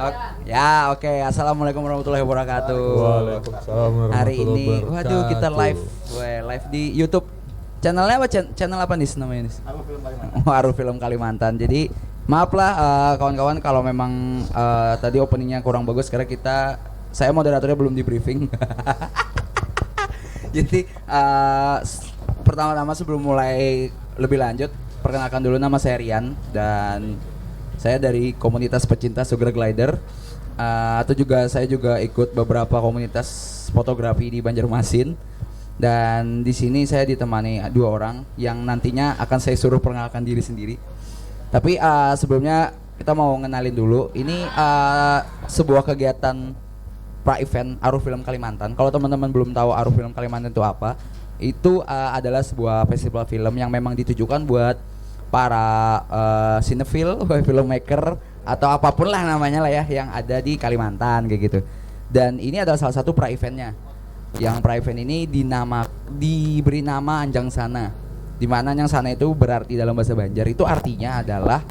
Oke. Assalamualaikum warahmatullahi wabarakatuh. Waalaikumsalam warahmatullahi Hari ini, wabarakatuh. waduh kita live di YouTube. Channelnya apa? Channel apa nih namanya nih? Aruf Film Kalimantan. Jadi maaf lah kawan-kawan kalau memang tadi openingnya kurang bagus karena saya moderatornya belum di briefing. Jadi pertama-tama sebelum mulai lebih lanjut, perkenalkan dulu, nama saya Rian dan saya dari komunitas pecinta Sugar Glider. Saya juga ikut beberapa komunitas fotografi di Banjarmasin. Dan di sini saya ditemani dua orang yang nantinya akan saya suruh perkenalkan diri sendiri. Tapi sebelumnya kita mau ngenalin dulu. Ini sebuah kegiatan pra-event Aruf Film Kalimantan. Kalau teman-teman belum tahu Aruf Film Kalimantan itu apa, itu adalah sebuah festival film yang memang ditujukan buat para cinefil, filmmaker atau apapun lah namanya lah ya yang ada di Kalimantan kayak gitu. Dan ini adalah salah satu pra-eventnya. Yang pra-event ini diberi nama Anjang Sana. Di mana Anjang Sana itu berarti dalam bahasa Banjar itu artinya adalah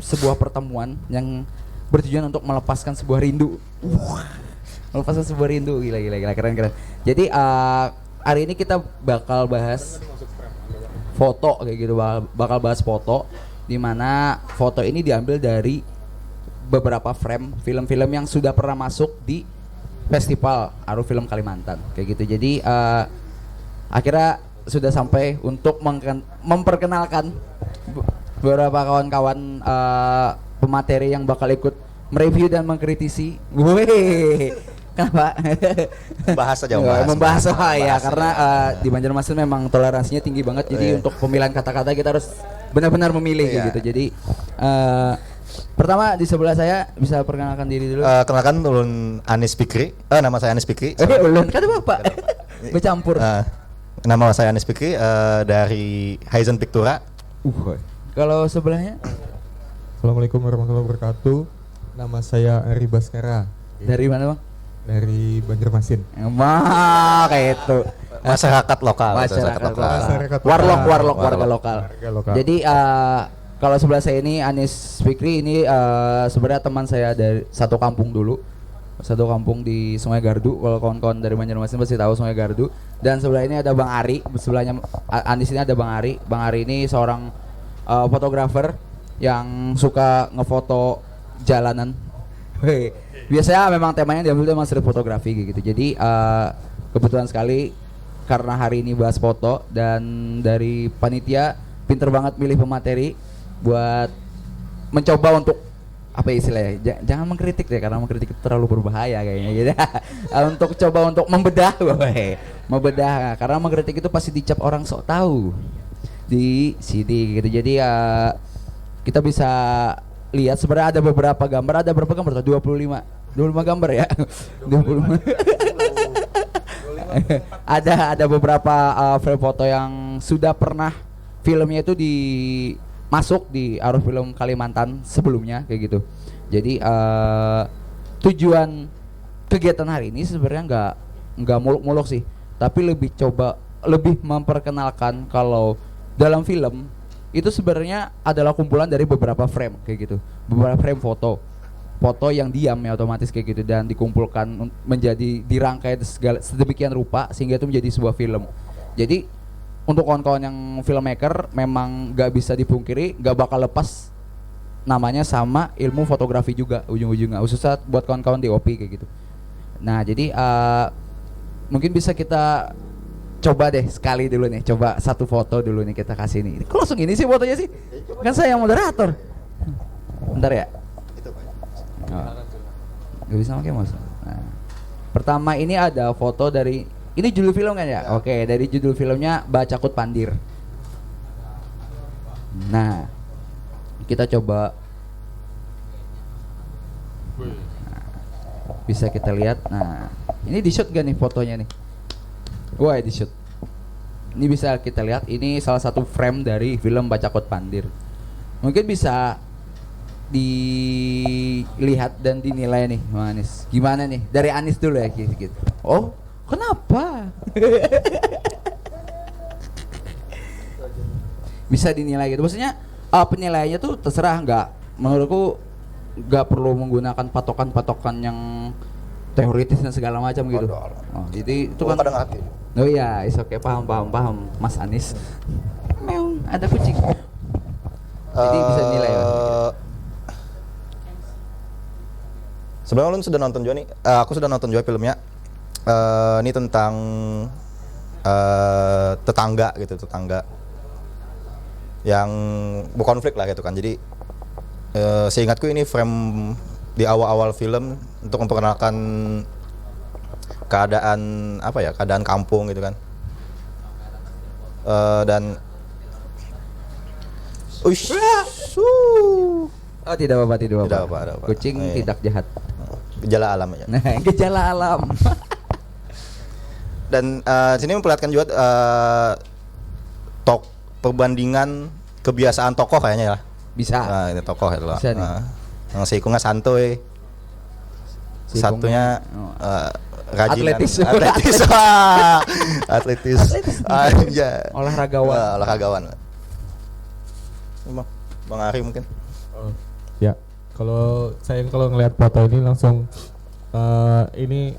sebuah pertemuan yang bertujuan untuk melepaskan sebuah rindu. Melepaskan sebuah rindu, gila keren. Jadi hari ini kita bakal bahas foto kayak gitu, bakal bahas foto, di mana foto ini diambil dari beberapa frame film-film yang sudah pernah masuk di Festival Aruf Film Kalimantan kayak gitu. Jadi akhirnya sudah sampai untuk memperkenalkan beberapa kawan-kawan pemateri yang bakal ikut mereview dan mengkritisi. Wih, kenapa? Membahas ya, karena di Banjarmasin memang toleransinya tinggi banget. Jadi untuk pemilihan kata-kata kita harus benar-benar memilih gitu. Jadi pertama di sebelah saya bisa perkenalkan diri dulu. Kenalkan Ulun Anis Fikri. Nama saya Anis Fikri. Ulun kan Bapak. Bercampur. Nama saya Anis Fikri dari Haizen Pictura. Kalau sebelahnya? Assalamualaikum warahmatullahi wabarakatuh. Nama saya Ari Baskara. Dari mana, Bang? Dari Banjarmasin. Kayak itu. Masyarakat lokal. Warlock warga lokal. Jadi kalau sebelah saya ini Anis Fikri ini sebenarnya teman saya dari satu kampung dulu. Satu kampung di Sungai Gardu. Kalau kawan-kawan dari Banjarmasin pasti tahu Sungai Gardu. Dan sebelah ini ada Bang Ari. Sebelahnya Anis ini ada Bang Ari. Bang Ari ini seorang fotografer yang suka ngefoto jalanan. Biasanya memang temanya diambil memang street fotografi gitu. Jadi kebetulan sekali karena hari ini bahas foto dan dari panitia pinter banget milih pemateri buat mencoba untuk apa istilahnya, jangan mengkritik deh karena mengkritik itu terlalu berbahaya kayaknya gitu. Untuk coba untuk membedah karena mengkritik itu pasti dicap orang sok tahu di sini gitu. Jadi kita bisa lihat sebenarnya ada beberapa gambar, ada berapa gambar tuh? 25 gambar ya. 25. Ada beberapa frame foto yang sudah pernah filmnya itu masuk di Aruf Film Kalimantan sebelumnya kayak gitu. Jadi tujuan kegiatan hari ini sebenarnya nggak muluk-muluk sih, tapi lebih memperkenalkan kalau dalam film itu sebenarnya adalah kumpulan dari beberapa frame kayak gitu, beberapa frame foto yang diam ya otomatis kayak gitu dan dikumpulkan menjadi dirangkai sedemikian rupa sehingga itu menjadi sebuah film. Jadi untuk kawan-kawan yang filmmaker memang gak bisa dipungkiri gak bakal lepas namanya sama ilmu fotografi juga ujung-ujungnya, khususnya buat kawan-kawan DOP kayak gitu. Nah jadi mungkin bisa kita coba deh sekali dulu nih, coba satu foto dulu nih kita kasih nih. Kok langsung ini sih fotonya sih? Kan saya yang moderator. Bentar ya. Gak bisa pakai mouse. Nah, pertama ini ada foto dari, ini judul film kan ya? Oke, dari judul filmnya Bacakut Pandir. Nah, kita coba. Bisa kita lihat. Nah, ini di shoot gak nih fotonya nih? Wah, di shoot. Ini bisa kita lihat, ini salah satu frame dari film Bacakut Pandir. Mungkin bisa dilihat dan dinilai nih, Anis. Gimana nih? Dari Anis dulu ya gitu. Oh, kenapa? Bisa dinilai gitu. Maksudnya penilaiannya tuh terserah, nggak menurutku nggak perlu menggunakan patokan-patokan yang teoritis dan segala macam gitu. Oh, jadi itu kan kadang hati. oh iya, oke, paham Mas Anis. Meong, ada kucing. Jadi bisa nilai ya. Sebenarnya lu sudah nonton juga nih. Aku sudah nonton juga filmnya. Ini tentang tetangga gitu, tetangga yang berkonflik lah gitu kan. Jadi seingatku ini frame di awal-awal film untuk memperkenalkan keadaan apa ya, keadaan kampung gitu kan. Dan uish, Oh, tidak apa-apa. Tidak apa-apa. Kucing Iya. tidak jahat. Gejala alam aja. Nah, gejala alam. Dan sini memperlihatkan juga perbandingan kebiasaan tokoh kayaknya ya. Bisa. Nah, ini tokoh itu lah. Bisa nih. Yang Seikungnya santuy. Si Satunya Kong- rajin. Atletis. Atletis. Wah, Atletis. Anja. Olahragawan. Olahragawan. Bang Ari mungkin. Ya, kalau saya ngelihat foto ini langsung ini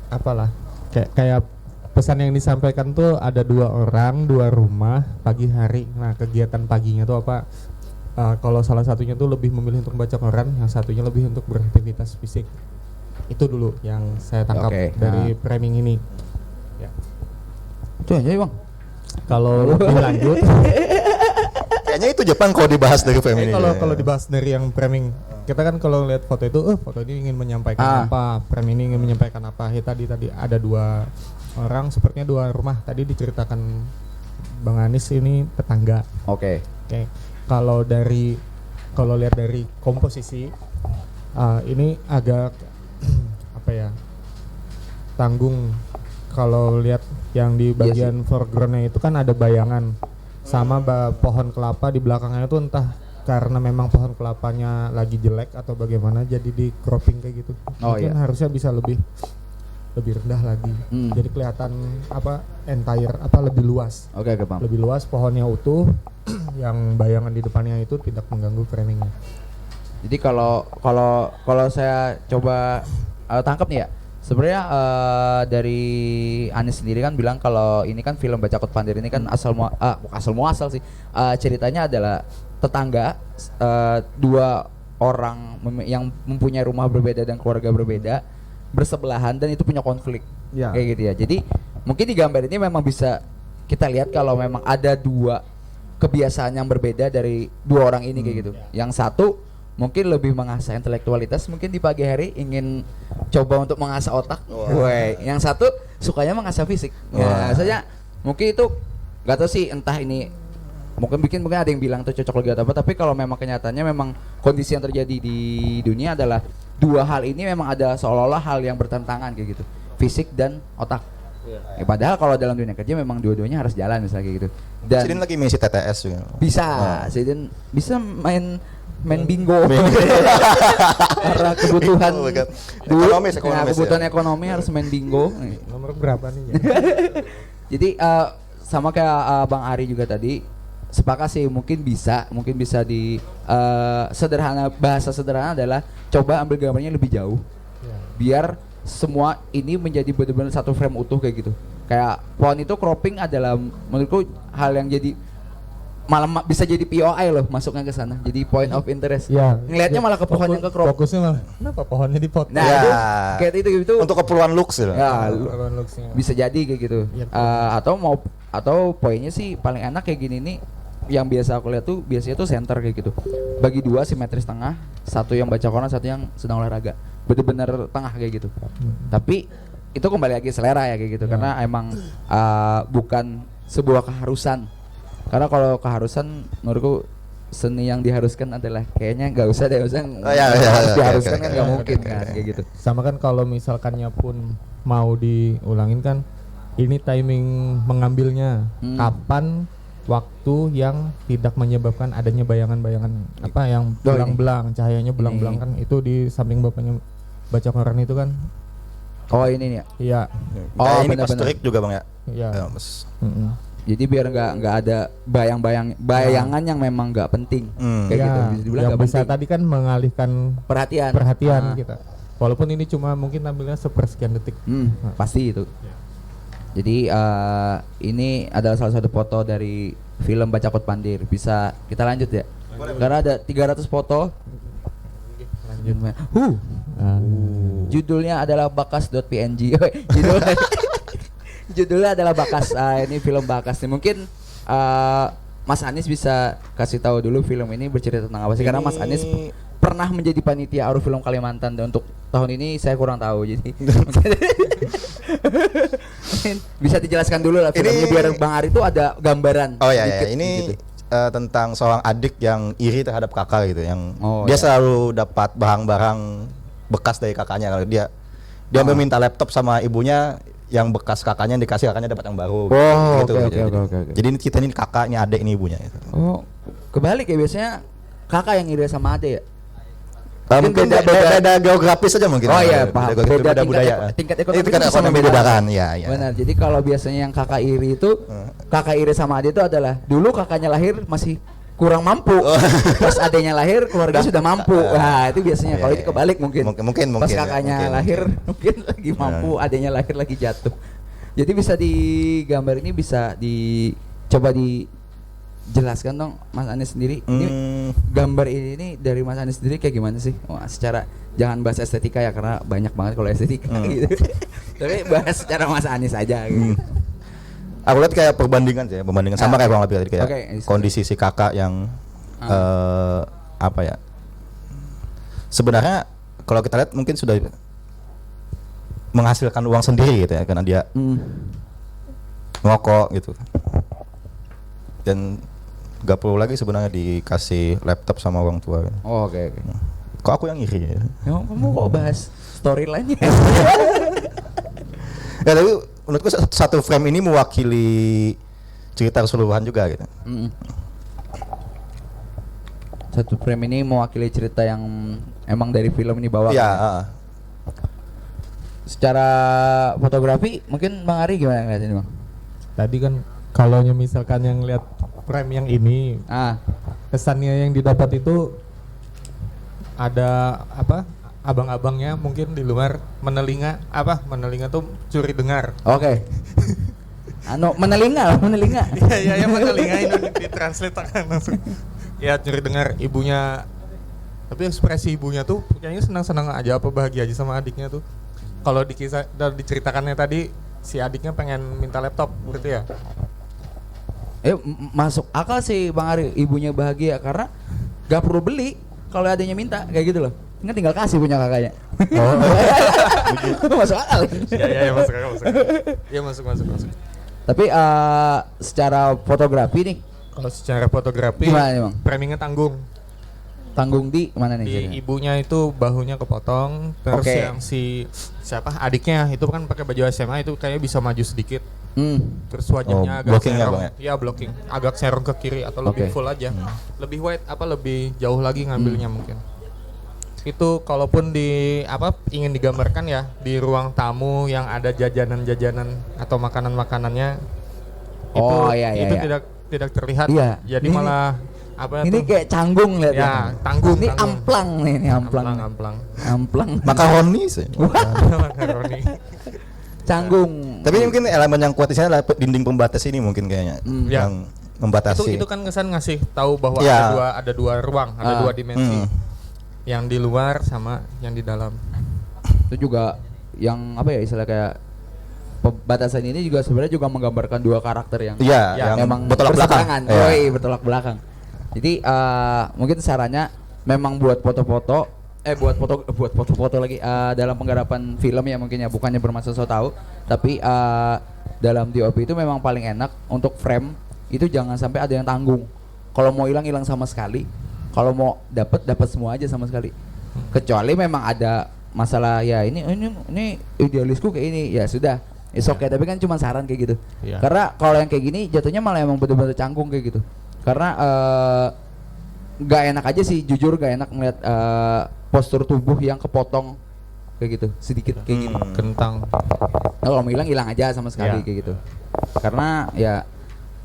apalah kayak pesan yang disampaikan tuh ada 2 orang, 2 rumah pagi hari. Nah, kegiatan paginya tuh apa? Kalau salah satunya tuh lebih memilih untuk baca koran, yang satunya lebih untuk beraktivitas fisik. Itu dulu yang saya tangkap Oke, dari framing ini. Ya. Itu aja, Bang. Kalau lebih lanjut, Kayaknya itu Jepang kalau dibahas dari film ini. kalau dibahas dari yang framing, kita kan kalau lihat foto itu, foto ini ingin menyampaikan apa, frame ini ingin menyampaikan apa. Ya, tadi ada 2 orang, sepertinya 2 rumah. Tadi diceritakan Bang Anis ini tetangga. Oke. Oke. Kalau lihat dari komposisi, ini agak apa ya, tanggung. Kalau lihat yang di bagian foregroundnya itu kan ada bayangan sama pohon kelapa di belakangnya itu, entah karena memang pohon kelapanya lagi jelek atau bagaimana jadi di cropping kayak gitu. Oh, Mungkin iya. harusnya bisa lebih rendah lagi. Hmm. Jadi kelihatan lebih luas. Oke, paham. Lebih luas, pohonnya utuh, yang bayangan di depannya itu tidak mengganggu framingnya. Jadi kalau saya coba tangkap nih ya, sebenarnya dari Anis sendiri kan bilang kalau ini kan film Baca Kut Pandir ini kan bukan asal sih, ceritanya adalah tetangga, 2 orang yang mempunyai rumah berbeda dan keluarga berbeda bersebelahan dan itu punya konflik, Ya. kayak gitu ya. Jadi mungkin di gambar ini memang bisa kita lihat kalau memang ada 2 kebiasaan yang berbeda dari 2 orang ini kayak gitu. Yang satu mungkin lebih mengasah intelektualitas, mungkin di pagi hari ingin coba untuk mengasah otak. Woi, yang satu sukanya mengasah fisik. Ya, saja mungkin itu nggak tahu sih, entah ini mungkin ada yang bilang tuh cocok lagi atau apa, tapi kalau memang kenyataannya memang kondisi yang terjadi di dunia adalah 2 hal ini memang ada seolah-olah hal yang bertentangan kayak gitu, fisik dan otak. Ya, padahal kalau dalam dunia kerja memang dua-duanya harus jalan misalnya kayak gitu. Dan Sidin lagi mengisi TTS juga. bisa, Sidin bisa main bingo. Karena kebutuhan Oh my God. duit, Ekonomis kebutuhan ya. ekonomi harus main bingo. Nomor berapa nih? Jadi sama kayak Bang Ari juga tadi, sepakat sih mungkin bisa di bahasa sederhana adalah coba ambil gambarnya lebih jauh, biar semua ini menjadi benar-benar satu frame utuh kayak gitu. Kayak pohon itu cropping adalah menurutku hal yang jadi malah bisa jadi POI loh, masuknya ke sana. Jadi point of interest. Ya, Ngelihatnya malah ke pohon yang ke crop. Fokusnya malah kenapa pohonnya dipotong? Nah, Ya. itu kayak itu Untuk keperluan looks gitu. ya, Keperluan looks-nya. bisa jadi kayak gitu. Iya, Atau poinnya sih paling enak kayak gini nih, yang biasa aku lihat tuh biasanya tuh center kayak gitu, bagi 2 simetris tengah, satu yang baca koran, satu yang sedang olahraga, bener-bener tengah kayak gitu. Tapi itu kembali lagi selera ya kayak gitu, karena emang bukan sebuah keharusan. Karena kalau keharusan menurutku seni yang diharuskan adalah kayaknya nggak usah deh, harus diharuskan oke, kan nggak oke, mungkin oke, kan oke. kayak gitu. Sama kan kalau misalkannya pun mau diulangin kan, ini timing mengambilnya kapan, waktu yang tidak menyebabkan adanya bayangan-bayangan apa yang belang-belang, cahayanya belang-belang kan, itu di samping bapaknya baca koran itu kan. Oh ini nih ya. Iya. Oh, ini benar-benar. pas terik juga Bang ya. Iya. Ya, Mas. Jadi biar nggak ada bayangan yang memang nggak penting kayak Ya, gitu. Bisa dibilang yang nggak bisa penting. tadi kan mengalihkan Perhatian. perhatian Ah. kita. Walaupun ini cuma mungkin tampilnya sepersekian detik. Pasti itu. Jadi ini adalah salah satu foto dari film Bacakot Pandir. Bisa kita lanjut ya? Karena ada 300 foto. Lanjut. Judulnya adalah bakas.png. Judulnya judulnya adalah Bakas. Ini film Bakas nih. Mungkin Mas Anies bisa kasih tahu dulu film ini bercerita tentang apa sih? Karena Mas Anies pernah menjadi panitia Aru Film Kalimantan dan untuk tahun ini saya kurang tahu. Jadi mungkin bisa dijelaskan dulu lah filmnya biar Bang Ari itu ada gambaran. Oh ya, sedikit ini gitu. tentang seorang adik yang iri terhadap kakak gitu, yang Oh, dia ya. selalu dapat barang-barang bekas dari kakaknya. Kalau dia meminta laptop sama ibunya, yang bekas kakaknya dikasih kakaknya dapat yang baru. Oh, gitu. oke, oke. Jadi ini kita ini kakak, ini adik, ini ibunya. Gitu. Oh, kebalik ya biasanya kakak yang iri sama adik ya. Mungkin beda geografis saja mungkin. Oh iya, paham. Beda budaya. Tingkat ekonomi tingkat itu bisa ekonomi membedakan. bedakan, ya, ya. Benar. Jadi kalau biasanya yang kakak iri itu kakak iri sama adik itu adalah dulu kakaknya lahir masih kurang mampu. Pas adiknya lahir keluarga sudah mampu. Wah, itu biasanya. Kalau itu kebalik mungkin. Mungkin Pas ya, kakaknya mungkin. lahir mungkin lagi mampu, adiknya lahir lagi jatuh. Jadi bisa digambar ini bisa dicoba dijelaskan dong Mas Anies sendiri. Ini gambar ini dari Mas Anies sendiri kayak gimana sih? Wah, secara jangan bahas estetika ya karena banyak banget kalau estetika gitu. Tapi bahas secara Mas Anies aja gitu. Aku lihat kayak perbandingan sih, sama kayak Bang Abi tadi, kayak Oke, kondisi si kakak yang apa ya? Sebenarnya kalau kita lihat mungkin sudah menghasilkan uang sendiri gitu ya, karena dia ngokok gitu. Dan gak perlu lagi sebenarnya dikasih laptop sama orang tua. Oh, oke. Kok aku yang iri ya? Kamu kok bahas storyline-nya? Ya tapi menurutku satu frame ini mewakili cerita keseluruhan juga gitu. Satu frame ini mewakili cerita yang emang dari film ini bawa. Iya. Secara fotografi mungkin Bang Ari gimana ngeliat ini Bang? Tadi kan kalau misalkan yang lihat frame yang ini, kesannya yang didapat itu ada apa? Abang-abangnya mungkin di luar menelinga tuh curi dengar. Oke. Menelinga. Iya menelinga itu ditranslate langsung. Ya curi dengar ibunya. Tapi ekspresi ibunya tuh kayaknya senang-senang aja, apa bahagia aja sama adiknya tuh. Kalau diceritakannya tadi si adiknya pengen minta laptop gitu ya. Masuk akal sih Bang Ari, ibunya bahagia karena gak perlu beli kalau adanya minta kayak gitu loh. Kan tinggal kasih punya kakaknya. Masuk akal. Iya masuk akal. Iya masuk. Tapi secara fotografi nih, kalau secara fotografi gimana nih Bang? framingnya Tanggung di mana nih? di Jadi? ibunya itu bahunya kepotong, terus Oke. yang si siapa adiknya itu kan pakai baju SMA itu kayaknya bisa maju sedikit, terus wajahnya agak blocking ya, serong, Bang, ya? iya blocking, agak serong ke kiri atau lebih Oke. full aja, lebih wide lebih jauh lagi ngambilnya mungkin. Itu kalaupun ingin digambarkan ya di ruang tamu yang ada jajanan-jajanan atau makanan-makanannya, itu tidak terlihat, Iya. jadi Ini- malah Ini kayak canggung lihat ya tanggung. Ini amplang nih, ini amplang. Amplang. Makaroni sih. Makaroni. Canggung. Tapi mungkin elemen yang kuat di sana adalah dinding pembatas ini mungkin kayaknya, yang membatasi. Itu kan kesan ngasih tahu bahwa Ya. ada dua ruang, ada dua dimensi. Yang di luar sama yang di dalam. Itu juga yang apa ya istilah kayak pembatasan ini juga sebenarnya juga menggambarkan dua karakter yang yang memang bertolak belakang. berseberangan. Iya. Yoi, bertolak belakang. Jadi mungkin sarannya memang buat foto-foto buat foto-foto lagi dalam penggarapan film ya mungkin ya, bukannya bermaksud so tahu, tapi dalam DOP itu memang paling enak untuk frame itu jangan sampai ada yang tanggung. Kalau mau hilang sama sekali, kalau mau dapat semua aja sama sekali. Kecuali memang ada masalah ya ini idealisku kayak ini ya sudah. Oke, tapi kan cuma saran kayak gitu. Iya. Karena kalau yang kayak gini jatuhnya malah emang bener-bener canggung kayak gitu. Karena nggak enak aja sih, jujur gak enak ngeliat postur tubuh yang kepotong kayak gitu, sedikit kayak gitu. Kentang. Nah, kalau mau hilang aja sama sekali Iya. kayak gitu. Karena ya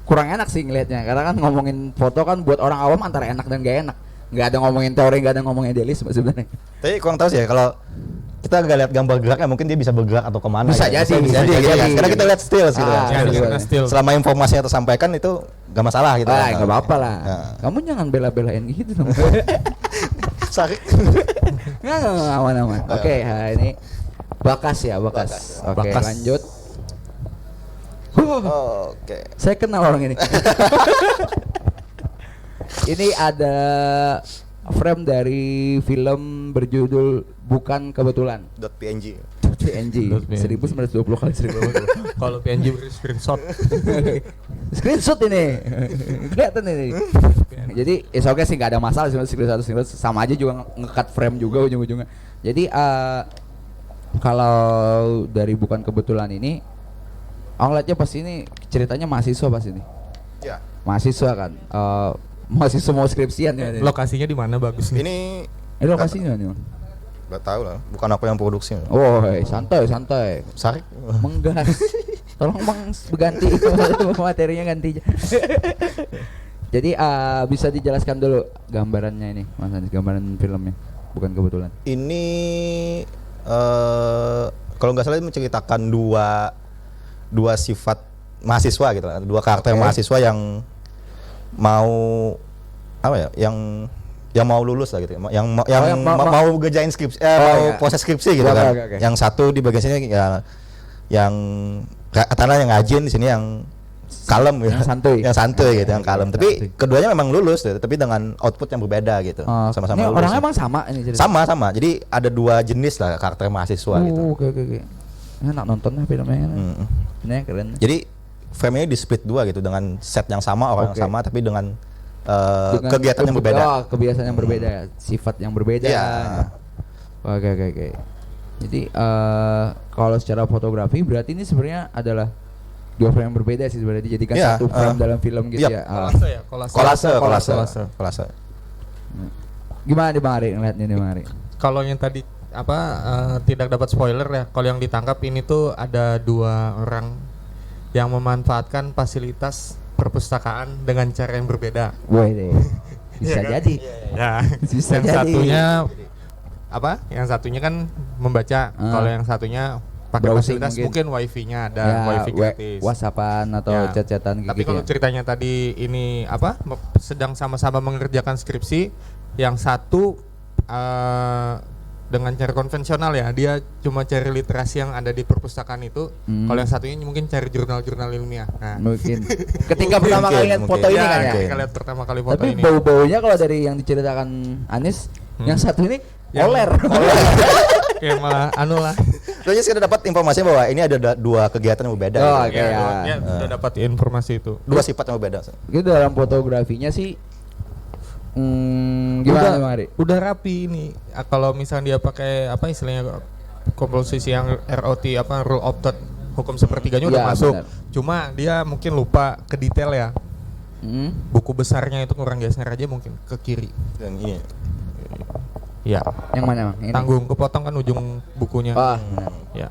kurang enak sih ngelihatnya karena kan ngomongin foto kan buat orang awam antara enak dan gak enak. Nggak ada ngomongin teori, nggak ada ngomongin idealisme sebenarnya. Tapi kurang tahu sih ya kalau kita nggak lihat gambar geraknya mungkin dia bisa bergerak atau kemana. Bisa ya. jadi, bisa bisa gitu jadi. kan. Karena kita lihat stills gitu Ah, kan. Ya, karena still. Selama informasi yang tersampaikan itu nggak masalah gitu. Ah, nggak apa-apa lah. Nah. Kamu jangan bela-belain gitu dong. Sakit. Nggak, aman-aman. Oke, ini Bakas ya, Bakas. Oke, Bakas. lanjut. Oke. Saya kenal orang ini. Ini ada frame dari film berjudul Bukan Kebetulan. .png. PNG .png. 1920 kali 1020. Kalau PNG beri screenshot. Screenshot ini. Kelihatan ini. Jadi oke sih nggak ada masalah sih screenshot sama aja juga nge-cut frame juga ujung-ujungnya. Jadi kalau dari Bukan Kebetulan ini ngeliatnya pas ini ceritanya mahasiswa pas ini. Ya. Mahasiswa kan. Mahasiswa mau skripsian ya. Lokasinya di mana bagus nih? Ini lokasinya nih. nggak tahu lah. Bukan aku yang produksi. Oh, santai. Sarik. Menggas. Tolong Bang ganti materinya ganti. Jadi bisa dijelaskan dulu gambarannya ini, Mas Anis, gambaran filmnya. Bukan Kebetulan. Ini kalau nggak salah ini menceritakan dua sifat mahasiswa gitu lah. Dua karakter Oke. mahasiswa yang mau apa ya? Yang mau lulus lah gitu. Yang mau ngerjain skripsi mau iya. proses skripsi gitu Oke, kan. oke. Yang satu di bagian sini ya yang katanya yang ngajin di sini yang kalem gitu. Yang santuy. Gitu, yang kalem. Tapi keduanya memang lulus gitu, tapi dengan output yang berbeda gitu. Sama-sama ini lulus. orangnya ya. emang sama ini cerita. Sama. Jadi ada dua jenis lah karakter mahasiswa gitu. Oke. Enak nonton lah filmnya. Mm. Ini keren. Jadi frame-nya di split dua gitu dengan set yang sama, orang Oke. yang sama tapi dengan, Dengan kegiatan yang berbeda. Kebiasaan yang berbeda ya, sifat yang berbeda. Iya. Oke. Jadi kalau secara fotografi berarti ini sebenarnya adalah dua frame yang berbeda sih sebenarnya dijadikan Iya, satu frame dalam film gitu iya. ya. Kolase. Gimana nih Bang Ari ngeliatnya nih Bang Ari? Kalau yang tadi tidak dapat spoiler ya. Kalau yang ditangkap ini tuh ada dua orang yang memanfaatkan fasilitas perpustakaan dengan cara yang berbeda. Woi deh. Bisa Iya kan? jadi. Ya. Bisa yang jadi. satunya Yang satunya kan membaca. Kalau yang satunya pakai Browsing fasilitas mungkin wifi-nya ada, Ya, wifi gratis. WhatsAppan atau Ya. chat-chatan Tapi gitu kalau ya. ceritanya tadi ini sedang sama-sama mengerjakan skripsi, yang satu dengan cara konvensional ya, dia cuma cari literasi yang ada di perpustakaan itu. Kalau yang satunya mungkin cari jurnal-jurnal ilmiah. Nah, Mungkin. Ketika pertama kali lihat foto ini kan ya. ketika lihat pertama kali foto Tapi ini. bau-baunya kalau dari yang diceritakan Anis, yang satu ini Yang- oler. Kayak malah lah. Soalnya kita dapat informasi bahwa ini ada dua kegiatan yang berbeda. Oh, gitu. oke. Ya, udah dapat informasi itu. Dua sifat yang berbeda. Itu dalam fotografinya sih gimana Bang Ari? Udah rapi ini. Kalau misalnya dia pakai istilahnya komposisi yang ROT rule of third, hukum sepertiganya udah Ya, masuk. benar. Cuma dia mungkin lupa ke detail ya. Buku besarnya itu kurang geser aja mungkin ke kiri. Dan ini Ya. Yang mana Bang? Ini? Tanggung kepotong kan ujung bukunya. Benar. Ya.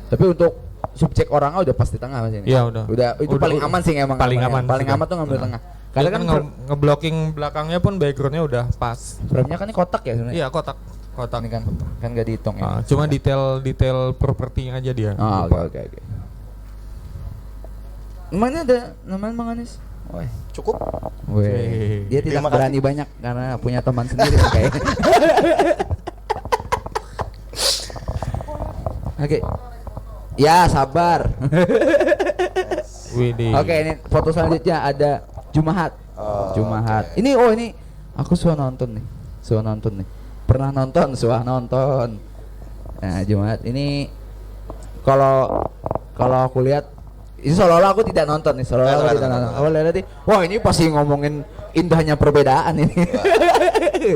Tapi untuk subjek orangnya udah pasti tengah Mas ini. Iya, udah. Itu paling aman sih emang. Paling namanya. aman Paling sudah. aman tuh ngambil Nah. tengah. Karena Karena kan kan ngeblocking belakangnya pun backgroundnya udah pas. frame-nya kan ini kotak ya sebenarnya. Iya, kotak. Ini kan nggak dihitung ya. Cuma detail propertinya aja dia. Oh, oke. Mana ada namanya Bang Anis? Woi. cukup. Weh, dia tidak Terima berani banyak karena punya teman sendiri kayaknya. Oke. Ya, sabar. Widih. Oke, ini foto selanjutnya ada Jumahat. Jumahat. Ini aku suka nonton nih. Pernah nonton, suah nonton. Nah, Jumahat ini kalau aku lihat ini seolah-olah aku tidak nonton nih, seolah-olah aku tidak nonton. Aku lihat tadi, wah ini pasti ngomongin indahnya perbedaan ini.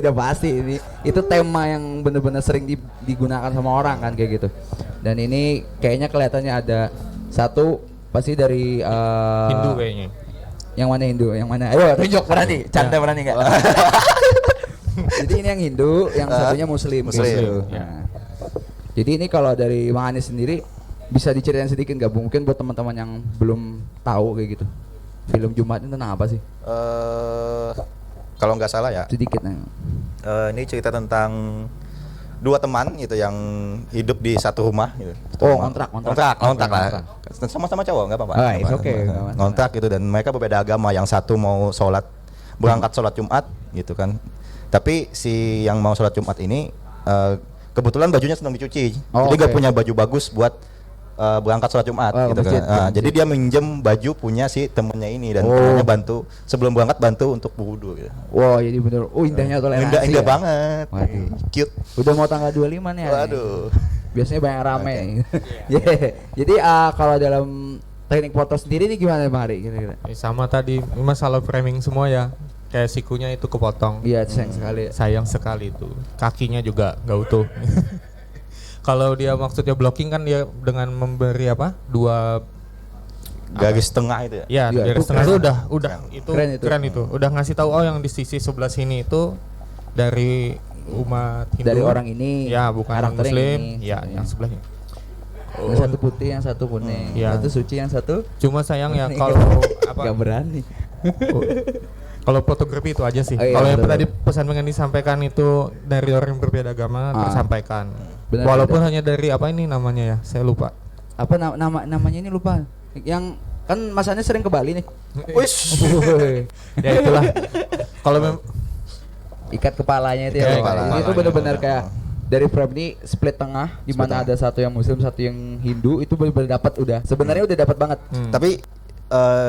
Udah pasti ini. Itu tema yang benar-benar sering digunakan sama orang kan kayak gitu. Dan ini kayaknya kelihatannya ada satu pasti dari Hindu kayaknya. Yang mana Hindu? Yang mana? Ayo tunjuk berani, canda berani enggak? Jadi ini yang Hindu, yang satunya Muslim. Muslim, gitu. ya. Nah. Jadi ini kalau dari Bang Anis sendiri bisa diceritain sedikit nggak? Mungkin buat teman-teman yang belum tahu kayak gitu. Film Jumat ini tentang apa sih? Kalau nggak salah ya, Sedikit nih. ini cerita tentang dua teman gitu yang hidup di satu rumah gitu. Satu Oh, rumah. kontrak lah. Sama-sama cowok nggak apa-apa. Ah, it's Nggak okay, apa-apa. nggak masalah. Kontrak gitu, dan mereka berbeda agama. Yang satu mau berangkat sholat Jumat gitu kan. Tapi si yang mau sholat Jumat ini kebetulan bajunya sedang dicuci. Oh, Jadi nggak oke. punya baju bagus buat berangkat sholat Jumat Oh, gitu masjid, kan. masjid. Jadi dia minjem baju punya si temennya ini, dan Oh. temennya bantu sebelum berangkat bantu untuk berwudu gitu. Wow, jadi bener. Oh, indahnya toleransi. Indah ya? banget. Waduh. Cute. Udah mau tanggal 25 nih. hari ini. Waduh. Biasanya banyak rame. Yeah. Jadi kalau dalam teknik foto sendiri ini gimana Bang Ari kira-kira? Sama tadi masalah framing semua ya. Kayak sikunya itu kepotong. Iya, sayang sekali. Sayang sekali itu. Kakinya juga nggak utuh. Kalau dia maksudnya blocking kan dia dengan memberi apa? Dua Garis tengah itu ya. ya Iya, garis itu tengah keren. itu udah itu Keren itu. Udah ngasih tahu oh yang di sisi sebelah sini itu dari umat Hindu. Dari orang ini. Ya, bukan orang karakter Muslim. ini. Ya, yang sebelahnya. Yang satu putih, yang satu kuning. Iya. Satu suci, yang satu Cuma sayang ya kuning. kalau apa? Gak berani. Kalau fotografi itu aja sih. Oh, iya, Kalau yang betul. tadi pesan pengen disampaikan itu dari orang yang berbeda agama tersampaikan. Benar, Walaupun benar. hanya dari apa ini namanya ya, saya lupa. Apa namanya ini lupa. Yang kan masanya sering ke Bali nih. Wish. Woi. Ya itulah. Kalau Ikat kepalanya itu ya. Iya, Bang. ikat Ini tuh kepalanya. benar-benar kayak dari frame ini split tengah di mana ada satu yang Muslim, satu yang Hindu, itu benar-benar dapat udah. Sebenarnya udah dapat banget. Tapi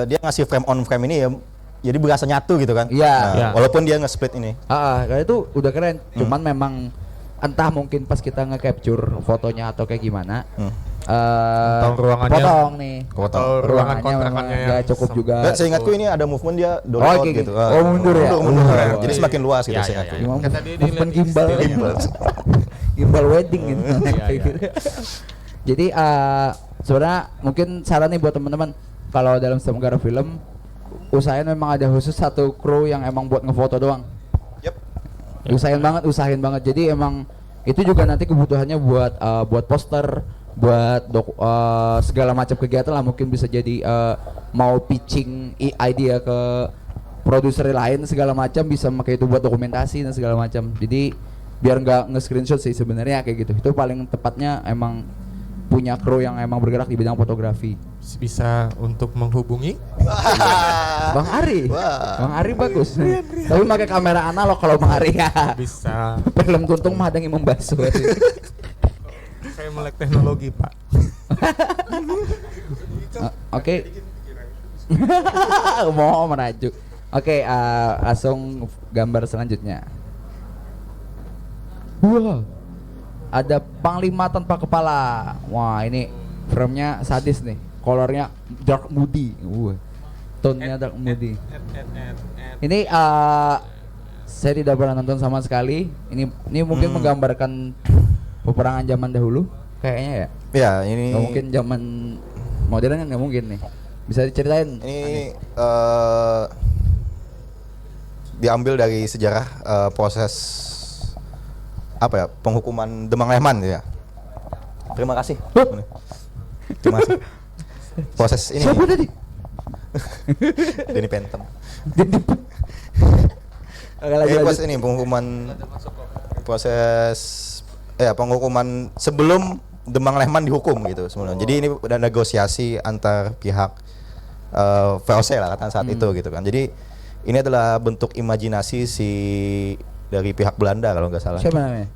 dia ngasih frame on frame ini ya, jadi berasa nyatu gitu kan. Iya. Nah, Iya. walaupun dia nge-split ini. Kayak itu udah keren. Cuman memang entah mungkin pas kita nge-capture fotonya atau kayak gimana. Atau ruangannya- potong nih. Atau ruangan kontrakannya nggak yang cukup juga. Dan seingatku ini ada movement dia Oh, download kayak gitu. gitu. Oh, mundur ya? Mundur. Oh, Jadi iya. semakin luas gitu Ya, seingatku. ya, Cuma Kan tadi movement dilihat gimbal. istilahnya. Gimbal wedding gitu. Iya, Kayak iya. gitu. Jadi sebenarnya mungkin saran nih buat teman-teman, kalau dalam setiap negara film usahain memang ada khusus satu kru yang emang buat ngefoto doang. Yep. Usahain banget. Jadi emang itu juga nanti kebutuhannya buat poster, buat segala macam kegiatan lah, mungkin bisa jadi mau pitching idea ke produser lain segala macam, bisa pakai itu buat dokumentasi dan segala macam. Jadi biar nggak nge-screenshot sih sebenarnya kayak gitu. Itu paling tepatnya emang punya kru yang emang bergerak di bidang fotografi. Bisa untuk menghubungi Bang Ari. Wah. Bang Ari bagus. Tapi pakai kamera analog kalau Bang Ari ya. bisa. Film tuntung mah ada yang membasuh. Saya melek teknologi, Pak. Oke. Mau merajuk. Oke, langsung gambar selanjutnya. Wah. Ada panglima tanpa kepala. Wah, ini frame-nya sadis nih. Colornya dark moody. Tone-nya dark moody. Ini saya tidak pernah nonton sama sekali. Ini mungkin menggambarkan peperangan zaman dahulu kayaknya ya. Ya, ini Nggak mungkin zaman modern kan, nggak mungkin nih. Bisa diceritain? ini diambil dari sejarah proses apa ya, penghukuman Demang Lehman ya. Terima kasih. Terima kasih. Proses ini. Siapa tadi? Denny Phantom. Oke, lanjut, Ini lanjut. ini proses penghukuman sebelum Demang Lehman dihukum gitu sebenarnya. Jadi ini udah negosiasi antar pihak VOC lah kata saat itu gitu kan. Jadi ini adalah bentuk imajinasi dari pihak Belanda kalau nggak salah. Siapa namanya?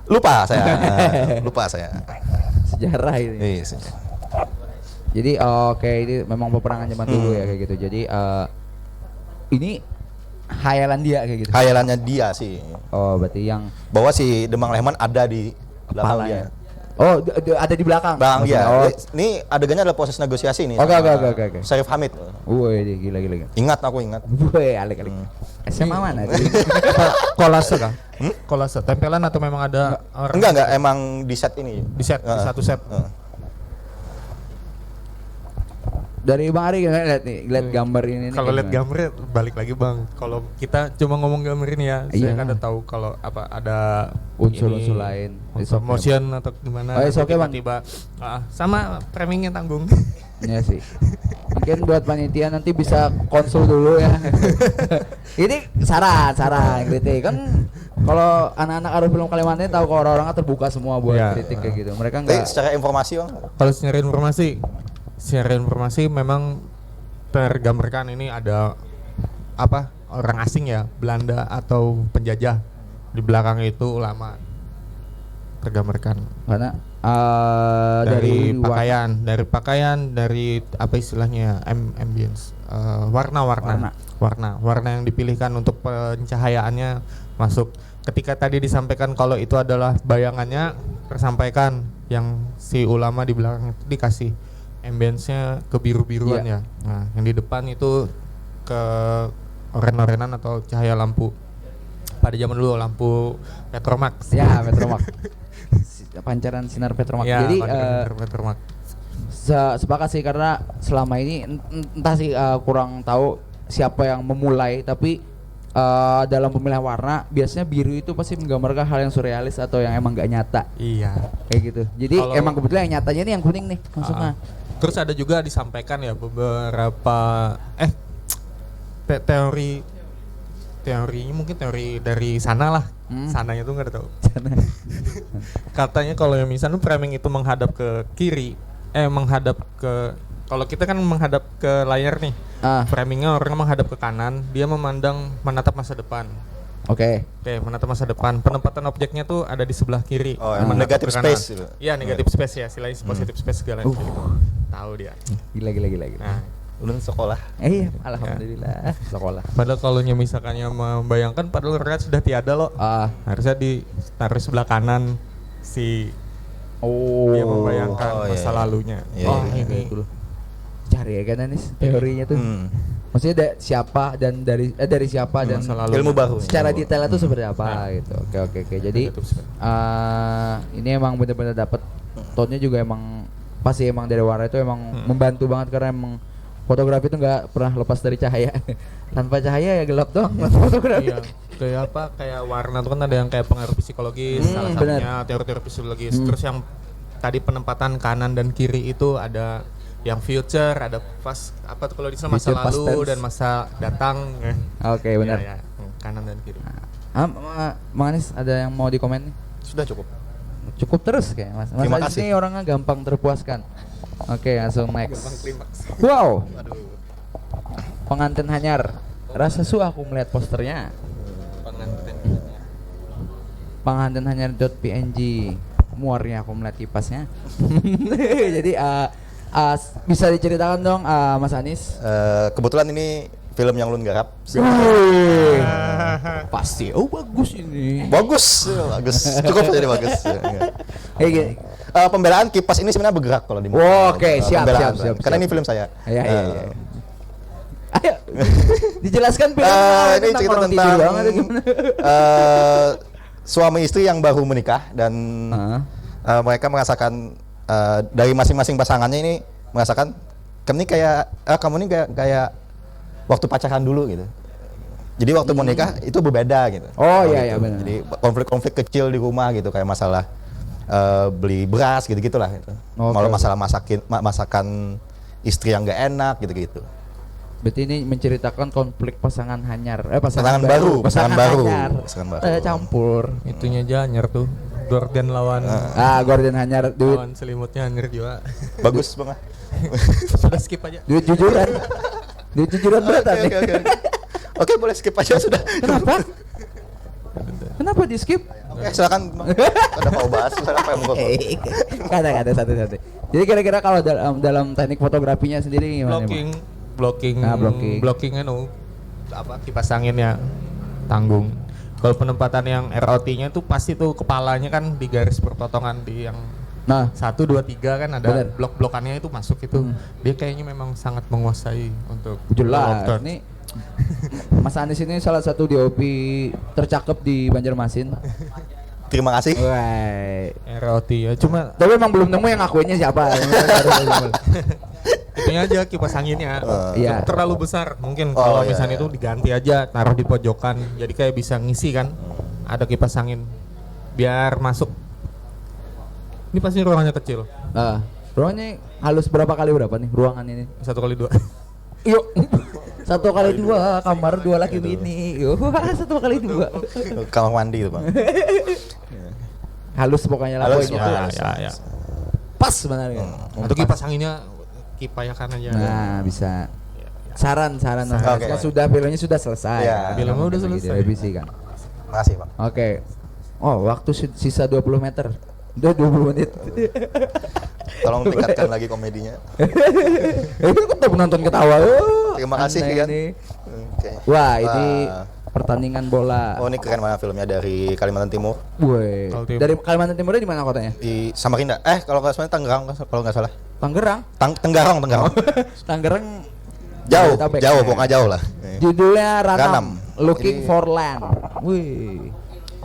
Lupa saya. Sejarah ini. Iya, Jadi oke, ini memang peperangan zaman dulu ya kayak gitu. Jadi ini hayalan dia kayak gitu. Khayalannya dia sih Oh, berarti yang bahwa si Demang Lehman ada di belakang dia. kepalanya. Oh, ada di belakang. Bang Maksudnya, dia. Oh. Ini adegannya adalah proses negosiasi nih. Oke, sama oke. Syarif Hamid. Woi, gila. Ingat aku ingat. Woi, alik. SMA mana? Kolase kah? Kolase, tempelan atau memang ada orang? Enggak, emang di set ini. Di set, di satu set. Dari Bang Ari lihat gambar ini. Kalau lihat gambarnya balik lagi Bang. Kalau kita cuma ngomong gambar ini ya, Iya. saya kan udah tahu kalau apa ada Unsur-unsur ini, lain. unsur It's okay, motion atau gimana. Oh, it's okay, Bang. Tiba-tiba sama framingnya tanggung. Iya sih. Mungkin buat panitia nanti bisa konsul dulu ya. Ini saran kritik kan. Kalau anak-anak Arus Film Kalimantan tahu kalau orang-orang terbuka semua buat Iya. kritik kayak gitu. Mereka Tapi enggak. secara informasi bang, Kalau secara informasi memang tergambarkan ini ada apa orang asing ya, Belanda atau penjajah, di belakang itu ulama, tergambarkan Karena dari pakaian, dari apa istilahnya ambience, warna yang dipilihkan untuk pencahayaannya masuk. Ketika tadi disampaikan kalau itu adalah bayangannya, tersampaikan yang si ulama di belakang itu dikasih ambience-nya ke biru-biruan ya. Nah, yang di depan itu ke oren-orenan atau cahaya lampu. Pada zaman dulu lampu Petromax. Ya, Petromax. Pancaran sinar Petromax. Ya, Jadi Petromax. sepakat sih karena selama ini entah sih kurang tahu siapa yang memulai, tapi dalam pemilihan warna biasanya biru itu pasti menggambarkan hal yang surrealis atau yang emang gak nyata Iya. kayak gitu. Jadi Kalau- emang kebetulan yang nyatanya ini yang kuning nih masuknya. Terus ada juga disampaikan ya beberapa teorinya mungkin teori dari sana lah. Sananya tuh nggak tahu. Katanya kalau yang misalnya framing itu menghadap ke kiri, menghadap ke, kalau kita kan menghadap ke layar nih. Framingnya orang menghadap ke kanan, dia menatap masa depan. Oke. Menatap masa depan. Penempatan objeknya tuh ada di sebelah kiri. Oh, yang menghadap negative ke kanan. space gitu. Iya, negative space ya, istilahnya positive space segala gitu. Tahu dia. Gila. Nah, ulun sekolah. Iya, alhamdulillah sekolah. padahal kalau misalkannya membayangkan padahal rekat sudah tiada loh. Harusnya ditaruh sebelah kanan si dia membayangkan Oh, masa iya. lalunya. Iya, iya. Ini Cari ya kan Anis teorinya tuh. Maksudnya siapa dan dari siapa dan masa lalu. Ilmu baru. secara detailnya tuh seperti apa gitu. Oke. Jadi ini emang benar-benar dapat tone-nya juga emang pasti emang dari warna itu emang membantu banget karena emang fotografi itu nggak pernah lepas dari cahaya. Tanpa cahaya ya gelap doang fotografi. Iya, kayak apa? Kayak warna tuh kan ada yang kayak pengaruh psikologis, salah bener. satunya teori-teori psikologis. Terus yang tadi penempatan kanan dan kiri itu ada yang future, ada pas apa tuh kalau di sana masa Future, past lalu tense. dan masa datang. Oke, benar. Iya, kanan dan kiri. Mang Anis ada yang mau dikomen nih? Sudah cukup. Cukup terus kayak Mas. Mas Terima Anis kasih. ini orangnya gampang terpuaskan. Oke, langsung next. Gampang klimaks. Wow. Pengantin hanyar. Rasa su aku melihat posternya. Pengantin hanyar.png. Muarnya aku melihat kipasnya. Jadi bisa diceritakan dong Mas Anis. Kebetulan ini film yang ulun garap. Pasti. Oh bagus ini. Bagus. Cukup jadi bagus. Gini. Pembelaan kipas ini sebenarnya bergerak kalau di Oke, siap. Karena ini film saya. Iya. Ayo, dijelaskan film Ini cerita orang tidur tentang doang atau gimana? suami istri yang baru menikah dan mereka merasakan dari masing-masing pasangannya ini merasakan kamu ini kayak waktu pacaran dulu gitu. Jadi waktu menikah itu berbeda gitu. Oh Gitu. iya benar. Jadi konflik-konflik kecil di rumah gitu kayak masalah beli beras gitu-gitulah gitu. Malah masalah masakan istri yang nggak enak gitu-gitu. Berarti ini menceritakan konflik pasangan hanyar, Pasangan baru. hanyar. Pasangan baru. Campur. Itunya aja hanyar tuh. Gordon lawan Gordon hanyar duit lawan selimutnya hanyar juga. Bagus banget. Sudah skip aja. duit jujuran. Duit jujuran beratan nih. Oke, boleh skip aja sudah. Kenapa? Kenapa di skip? Oke, silakan. Ada mau bahas apa yang mau Kata satu-satu. Jadi kira-kira kalau dalam teknik fotografinya sendiri gimana? Blocking apa kipas anginnya tanggung. Kalau penempatan yang ROT-nya tuh pasti tuh kepalanya kan di garis perpotongan di yang 1, 2, 3 kan ada Bener. blok-blokannya itu masuk itu. Dia kayaknya memang sangat menguasai untuk Jelas. Lobster. Ini Mas Anis ini salah satu DOP tercakep di Banjarmasin. Terima kasih. Wah. ROT ya. Cuma Tapi emang belum nemu yang ngakuinnya siapa. itunya aja kipas anginnya Iya. terlalu besar mungkin Oh, kalau iya, misalnya iya. itu diganti aja taruh di pojokan jadi kayak bisa ngisi kan ada kipas angin biar masuk ini pasti ruangannya kecil Ruangannya halus berapa kali berapa nih ruangan ini? 1x2. Yuk. 1x2 kamar 2 laki bini. Wah, 1x2. Kamar mandi itu bang. Halus pokoknya lah Halus, pokoknya. Ya. Pas sebenarnya. Untuk kipas anginnya kipayakan aja. Nah, bisa. Saran Oke. kan sudah filmnya sudah selesai. Iya. kan? Filmnya udah Gitu, selesai. revisi kan. Makasih bang. Oke. Oh, waktu sisa 20 meter. Udah 20 menit. Tolong tingkatkan lagi komedinya. Kita penonton ketawa. Terima kasih, aneh kan? ini. Oke. Wah, ini Wah. pertandingan bola. Oh ini keren banget filmnya dari Kalimantan Timur Woi. Kalau tim- Dari Kalimantan Timurnya di mana kotanya? di Samarinda. Kalau nggak salah Tangerang kalau nggak salah. Tangerang. Tenggarong. Tangerang Jauh, Jabodetabek. jauh, pokoknya jauh lah. Judulnya Ranam, Ranam. Looking Ini- for Land. Wih.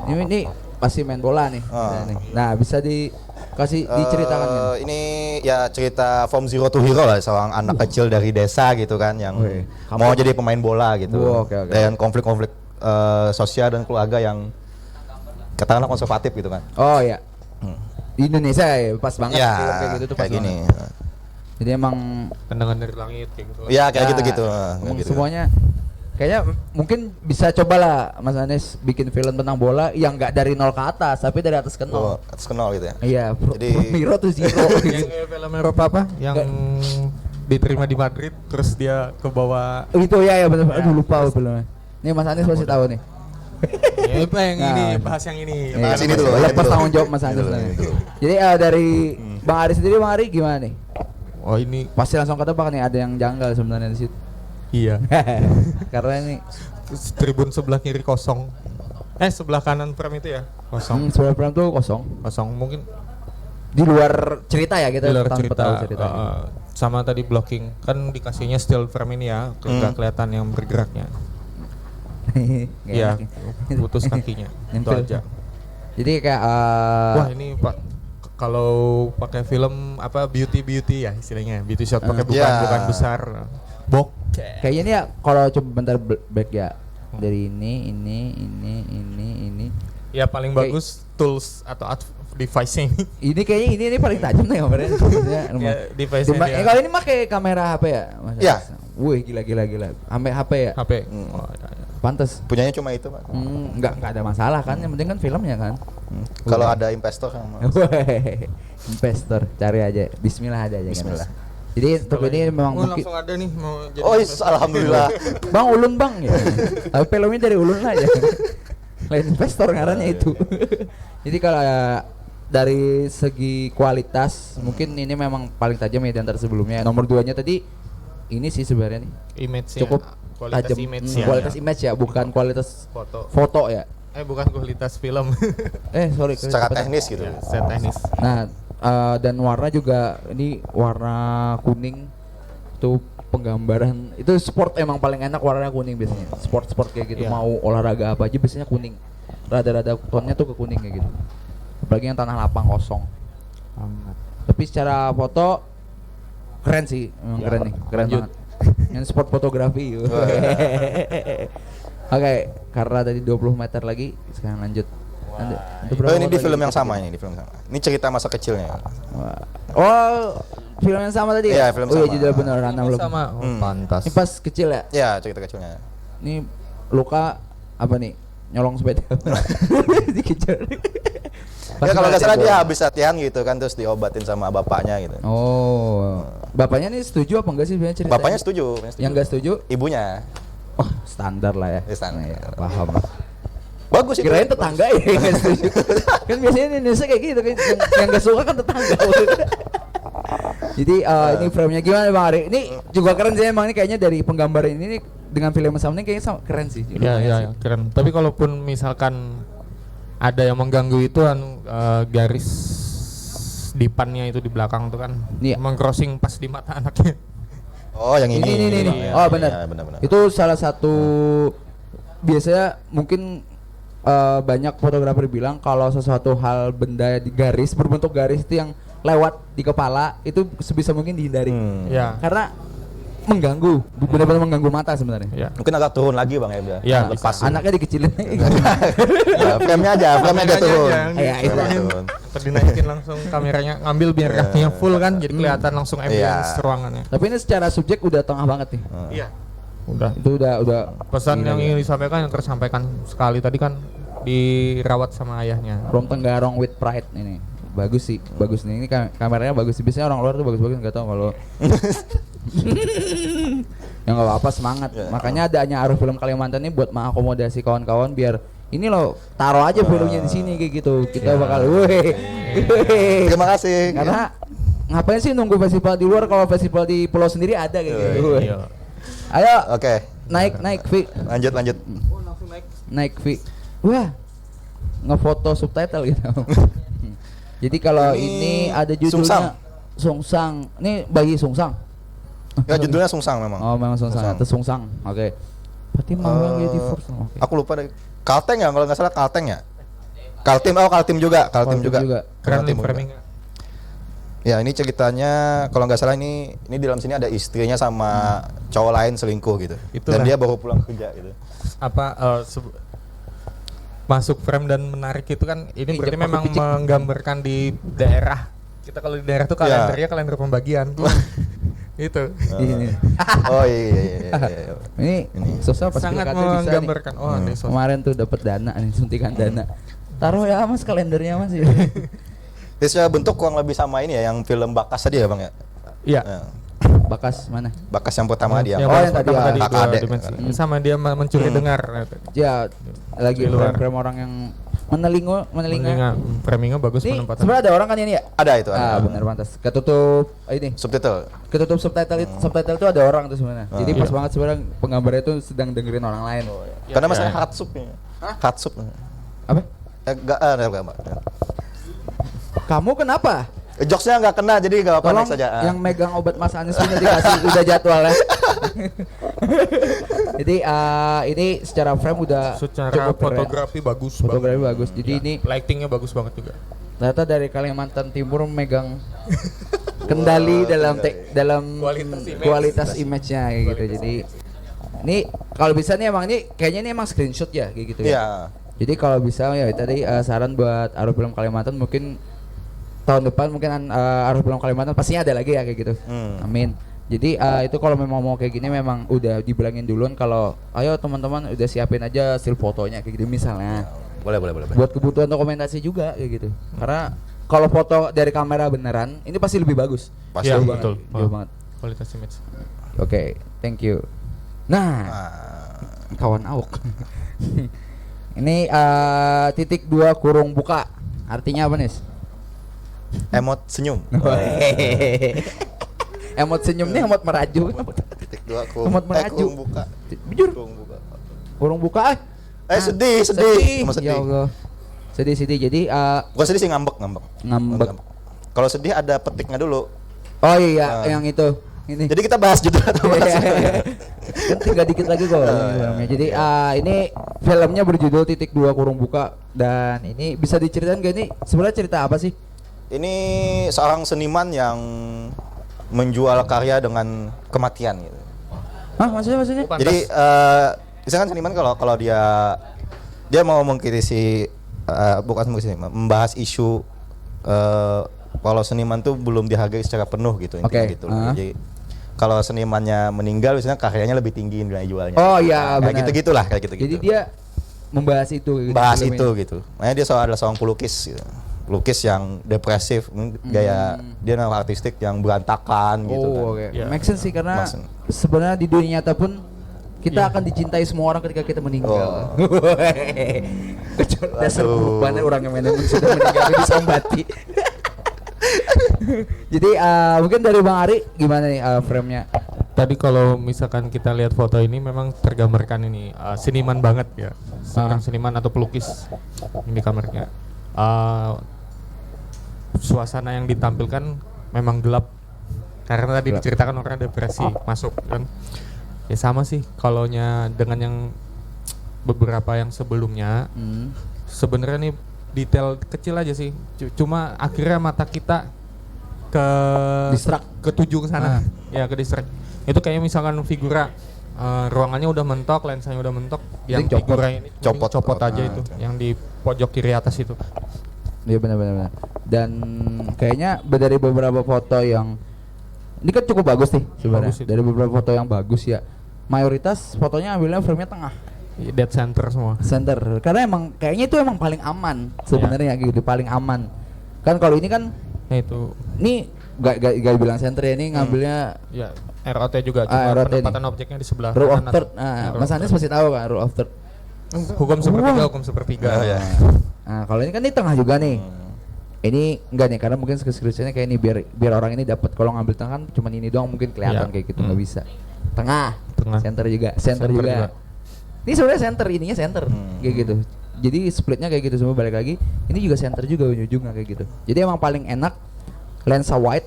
Ini pasti main bola nih. Ah. Nah, bisa dikasih diceritakan kan? Ini ya cerita from zero to hero lah, seorang anak kecil dari desa gitu kan yang Wih, mau jadi pemain bola gitu. Oke. Dan konflik-konflik sosial dan keluarga yang katakanlah konservatif gitu kan. Oh ya. Di Indonesia ya, pas banget Ya, film kayak gitu tuh pas kayak gini. banget. Jadi emang Tendangan dari langit kayak gitu. Ya kayak ya, gitu-gitu. emang Gitu. semuanya kayaknya mungkin bisa cobalah Mas Anes bikin film tentang bola yang nggak dari nol ke atas tapi dari atas ke Oh, nol. atas kenal gitu ya. Iya, Jadi- from hero to zero. Yang kayak film Eropa apa? Yang diterima di Madrid terus dia ke bawah. Itu ya benar. Aduh lupa filmnya. Nih Mas Anes pasti tahu nih. Ya, apa yang Nah. ini bahas yang ini. Iya, bahas ini dulu, Lepas ini dulu. tanggung jawab Mas Anes. Ini dulu, lah. ini dulu. Jadi dari Bang Ari sendiri, Bang Ari gimana nih? Oh ini Pasti langsung ketebak nih ada yang janggal sebenarnya di situ. iya. Karena ini Tribun sebelah kiri kosong. Sebelah kanan frame itu ya kosong. sebelah film tuh kosong. Kosong mungkin Di luar cerita ya kita di luar tanpa cerita. tahu cerita. Sama tadi blocking kan dikasihnya still frame ini ya, nggak kelihatan yang bergeraknya. Nggak Iya, enak ya. putus kakinya. Itu Nempel. aja. Jadi kayak Wah ini Pak, kalau pakai film apa beauty ya istilahnya beauty shot pakai Ya. bukan besar, bokeh. kayaknya ini ya kalau coba bentar back ya dari ini. Ya paling Kayak- bagus tools atau device ini. Ini kayaknya ini paling tajam nih kameranya. Ya, device-nya dia. Kalau ini pakai kamera HP ya? Mas Iya. Anas? Wih gila. Sampai HP ya? HP. Oh, ya. Pantes. Punyanya cuma itu, Pak. Nggak ada masalah kan, yang penting kan filmnya kan. Kalau ada investor sama Weh, investor cari aja, Bismillah aja kan. Bismillah. Jadi untuk ini memang Oh, mungkin langsung ada nih mau jadi. Oh, alhamdulillah. Bang Ulun bang ya. Tapi filmnya dari Ulun aja. Lain investor ngarannya itu. Jadi kalau dari segi kualitas mungkin ini memang paling tajam ya di antara sebelumnya. Nomor 2-nya tadi ini sih sebenarnya nih Image-nya, cukup kualitas tajam. image Kualitas image ya, bukan kualitas foto. foto ya. Bukan kualitas film. Sorry. Secara cepet. teknis gitu. Ya, set teknis. Nah, dan warna juga ini warna kuning tuh penggambaran itu sport emang paling enak warnanya kuning biasanya. Sport kayak gitu Iya. mau olahraga apa aja biasanya kuning. Rada-rada tonnya tuh ke kuning kayak gitu. Apalagi yang tanah lapang kosong. Tapi secara foto keren sih, emang Ya, keren nih, keren lanjut. banget. Yang sport fotografi. Oke, karena tadi 20 meter lagi, sekarang lanjut. Untuk Oh, ini di meter film lagi yang kita sama ini, di film yang sama. Ini cerita masa kecilnya. Wah. Oh, film yang sama tadi ya? Iya, film Oh iya, sama. judul bener Ranam belum. Sama. Oh, pantas. Ini pas kecil ya? Ya, cerita kecilnya. Ini luka apa nih? Nyolong sepeda. Dikejar. Ya kalau nggak salah dia habis latihan gitu kan terus diobatin sama bapaknya gitu. Oh, bapaknya nih setuju apa enggak sih sebenarnya ceritanya? Bapaknya setuju. Yang enggak setuju? Ibunya. Oh, standar lah ya. Standar. Nah, ya, paham. Bagus itu. Kirain tetangga ya yang nggak setuju. Kan biasanya di Indonesia kayak gitu kan yang nggak suka kan tetangga. Jadi ini frame-nya gimana Bang Ari? Ini juga keren sih emang ini kayaknya dari penggambaran ini dengan film yang sama ini kayaknya keren sih. Ya, keren. Tapi kalaupun misalkan ada yang mengganggu itu garis dipannya itu di belakang tuh kan Iya. meng-crossing pas di mata anaknya. Oh, yang ini. Ini. Iya, Oh, iya, benar. iya, benar. Itu salah satu biasanya mungkin banyak fotografer bilang kalau sesuatu hal benda di garis berbentuk garis itu yang lewat di kepala itu sebisa mungkin dihindari. Ya. Karena mengganggu, benar-benar mengganggu mata sebenarnya. Ya. Mungkin agak turun lagi bang ya udah. Ya, Lepas. Anaknya dikecilin. Ya, frame-nya aja turun. Iya, itu. Turun. Atau dinaikin langsung kameranya ngambil biar kakinya full kan, jadi kelihatan langsung ambience ruangannya. Tapi ini secara subjek udah tengah banget nih. Iya. Udah. Itu udah Pesan gila, yang gila. ingin disampaikan yang tersampaikan sekali tadi kan dirawat sama ayahnya. From Tenggarong with Pride ini. Bagus sih, bagus nih. Ini kameranya bagus sih. Biasanya orang luar tuh bagus-bagus, nggak tahu kalau ya nggak apa-apa, semangat. Makanya adanya Arus Film Kalimantan ini buat mengakomodasi kawan-kawan biar ini loh taruh aja filmnya di sini kayak gitu. Kita bakal Terima kasih. karena ngapain sih nunggu festival di luar kalau festival di pulau sendiri ada kayak gitu. Iya. Ayo Oke. naik Vi, Lanjut. naik Vi. Wah, ngefoto subtitle gitu. Jadi kalau ini ada judulnya Sungsang. Ini bayi Sungsang. Ya judulnya Sungsang memang. Oh, memang Sungsang. Itu Sungsang. Oke. Berarti mau yang di force. Oke. Aku lupa deh. Kalteng ya kalau nggak salah Kalteng ya. Kaltim juga. Kaltim juga. Keren nih Kaltim juga. framingnya. Ya ini ceritanya kalau nggak salah ini di dalam sini ada istrinya sama cowok lain selingkuh gitu. Itulah. Dan dia baru pulang kerja gitu. Apa masuk frame dan menarik itu kan ini berarti Jepang memang picik. menggambarkan di daerah. Kita kalau di daerah tuh kalendernya kalender pembagian. Itu. Ini. Oh iya. Ini sosok pas Sangat pilkada bisa nih. menggambarkan. Oh, nih sosok. Kemarin tuh dapat dana nih, suntikan dana. Taruh ya Mas kalendernya Mas. Jadi secara bentuk kurang lebih sama ini ya yang film Bakas tadi ya bang ya. Iya. Ya. Bakas mana? Bakas yang pertama dia. Oh, yang tadi, pertama kakak dua adek. dimensi. Sama dia mencuri dengar. Ya, lagi Di luar. frame orang yang menelinga. Framingnya bagus Ini penempatan. sebenarnya ada orang kan ini ya? Ada itu. Ah, Ada. benar pantas. Ketutup ini. Subtitle. Ketutup subtitle itu ada orang tuh sebenarnya. Jadi pas Iya. banget sebenarnya penggambarnya itu sedang dengerin orang lain. Karena ya. masalah hatsupnya. Hatsup. Apa? Enggak. Kamu kenapa? Jokesnya nggak kena jadi nggak apa-apa Tolong next saja. yang megang obat Mas Anies punya dikasih udah jadwalnya. Jadi ini secara frame udah Secara cukup keren. fotografi bagus. Fotografi banget. bagus. Jadi Ya, ini lightingnya bagus banget juga. ternyata dari Kalimantan Timur megang kendali dalam kualitas image-nya kayak gitu. Jadi ini kalau bisa nih emang ini kayaknya ini emang screenshot ya kayak gitu ya. Iya. Jadi kalau bisa ya tadi saran buat Arus Film Kalimantan mungkin tahun depan mungkin Arus Film Kalimantan pastinya ada lagi ya kayak gitu. Amin. Jadi itu kalau memang mau kayak gini memang udah dibilangin duluan kalau ayo teman-teman udah siapin aja still fotonya kayak gitu misalnya. Boleh. Buat kebutuhan dokumentasi juga kayak gitu. Karena kalau foto dari kamera beneran ini pasti lebih bagus. Pasti. Iya, Jauh betul. banget, jauh banget. Kualitas image. Oke, thank you. Nah, kawan awok. Ini titik 2 kurung buka. Artinya apa nih? Emot senyum. Emot senyum nih emot meraju. Titik 2 Emot meraju. kurung buka. Bujur. Kurung buka. Kurung buka. Sedih. Emot sedih. Ya Allah. Sedih. Jadi Bukan sedih sih ngambek. ngambek. Kalau sedih ada petiknya dulu. Oh iya, yang itu. Ini. Jadi kita bahas judul atau bahas Kan tinggal dikit lagi kok filmnya. Jadi ini filmnya berjudul titik 2 kurung buka dan ini bisa diceritain gak nih sebenarnya cerita apa sih? Ini seorang seniman yang menjual karya dengan kematian gitu. Hah, maksudnya? Jadi misalkan seniman kalau dia mau mengkritisi bukan mengkritisi, membahas isu kalau seniman tuh belum dihargai secara penuh gitu intinya Oke. gitu. Jadi kalau senimannya meninggal biasanya karyanya lebih tinggi nilai jualnya. Oh iya, benar. Kayak gitu-gitulah kayak gitu. Jadi dia membahas itu gitu, bahas film itu ini. gitu. Makanya dia adalah seorang pelukis gitu. Pelukis yang depresif, gaya dia nama artistik yang berantakan gitu kan. Oh, oke. Ya. Make sense sih karena Make sense. sebenarnya di dunia nyata pun kita akan dicintai semua orang ketika kita meninggal. Kecuali dasar buruk banget orang yang memang sudah meninggal disambati. Jadi mungkin dari Bang Ari gimana nih frame-nya? Tadi kalau misalkan kita lihat foto ini memang tergambarkan ini seniman banget ya, seorang seniman atau pelukis ini kamarnya. Suasana yang ditampilkan memang gelap karena tadi diceritakan orang depresi masuk kan. Ya sama sih kalaunya dengan yang beberapa yang sebelumnya. Sebenarnya nih detail kecil aja sih. Cuma akhirnya mata kita ke Distract. ketuju ke sana. Ya ke distract. Itu kayak misalkan figura ruangannya udah mentok, lensanya udah mentok, yang Mending copot. figura ini mending copot aja itu, yang di pojok kiri atas itu. Iya benar. Dan kayaknya dari beberapa foto yang ini kan cukup bagus nih sebenarnya. Bagus itu. Dari beberapa foto yang bagus ya, mayoritas fotonya ambilnya frame-nya tengah, Dead center semua. center. Karena emang kayaknya itu emang paling aman sebenarnya gitu, paling aman. Kan kalau ini kan Nah itu ini gak bilang center ya, ini ngambilnya ya ROT juga, Ah, cuma ROT penempatan objeknya di sebelah rule of kanan third. atau- Nah, rule Mas of Anies third. pasti tahu kan rule of third. Hukum sepertiga. Oh, ya. Nah, kalau ini kan di tengah juga nih. Ini enggak nih, karena mungkin screenshotnya kayak ini biar orang ini dapat, kalau ngambil tengah kan cuman ini doang mungkin kelihatan Iya. kayak gitu, nggak bisa. Tengah, Tengah. center juga, Center juga. Ini sebenarnya center, ininya center kayak gitu. Jadi splitnya kayak gitu semua, balik lagi. Ini juga center juga ujung-ujungnya kayak gitu. Jadi emang paling enak lensa wide.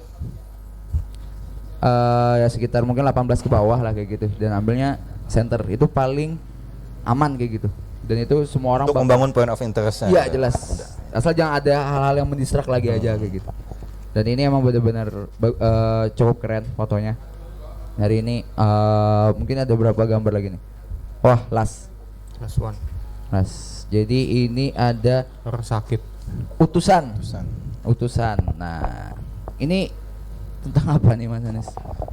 Ya sekitar mungkin 18 ke bawah lah kayak gitu, dan ambilnya center itu paling aman kayak gitu, dan itu semua orang Untuk membangun point of interest-nya. iya jelas, asal jangan ada hal-hal yang mendistrak lagi aja kayak gitu. Dan ini emang benar-benar cukup keren fotonya hari ini. Mungkin ada berapa gambar lagi nih? Wah, last One. jadi ini ada Orang sakit. utusan. Pesan. Nah, ini tentang apa nih Mas Anies?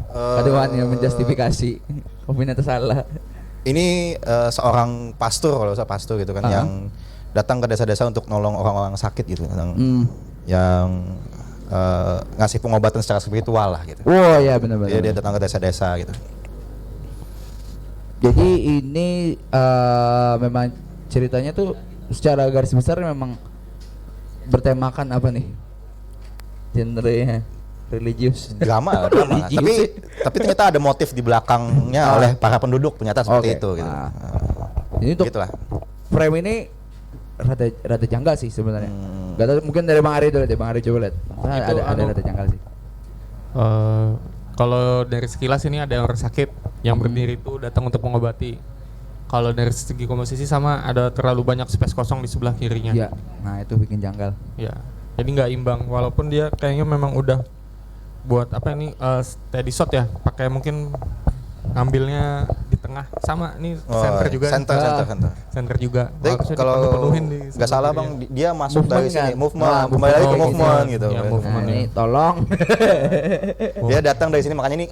Eh, Aduan yang menjustifikasi kombinasi salah. Ini seorang pastor, kalau saya pastor gitu kan, yang datang ke desa-desa untuk nolong orang-orang sakit gitu, yang ngasih pengobatan secara spiritual lah gitu. Oh ya benar-benar. Dia datang ke desa-desa gitu. Jadi ini memang ceritanya tuh secara garis besar memang bertemakan apa nih? Genrenya religius. Drama. Religius. Tapi ternyata ada motif di belakangnya oleh para penduduk, ternyata seperti Oke. itu gitu. Nah, ini untuk Gitulah. frame ini rada janggal sih sebenarnya. Gak tahu, mungkin dari Bang Ari dulu deh, Bang Ari coba lihat. Nah, Itu ada rada janggal sih. Kalau dari sekilas ini ada orang sakit yang berdiri itu datang untuk mengobati. Kalau dari segi komposisi sama, ada terlalu banyak space kosong di sebelah kirinya. Iya. Nah, itu bikin janggal. Ya. Jadi nggak imbang, walaupun dia kayaknya memang udah buat apa ini steady shot ya, pakai mungkin ngambilnya di tengah sama nih center juga. Center. Center juga. Tapi Harusnya kalau dipenuh-penuhin di nggak sebelah salah kiri bang, ya. dia masuk Movement dari sini, kan? movement, Ah, kembali lagi ke movement. movement gitu. Ya, movement. Nah, ini tolong. Dia datang dari sini, makanya ini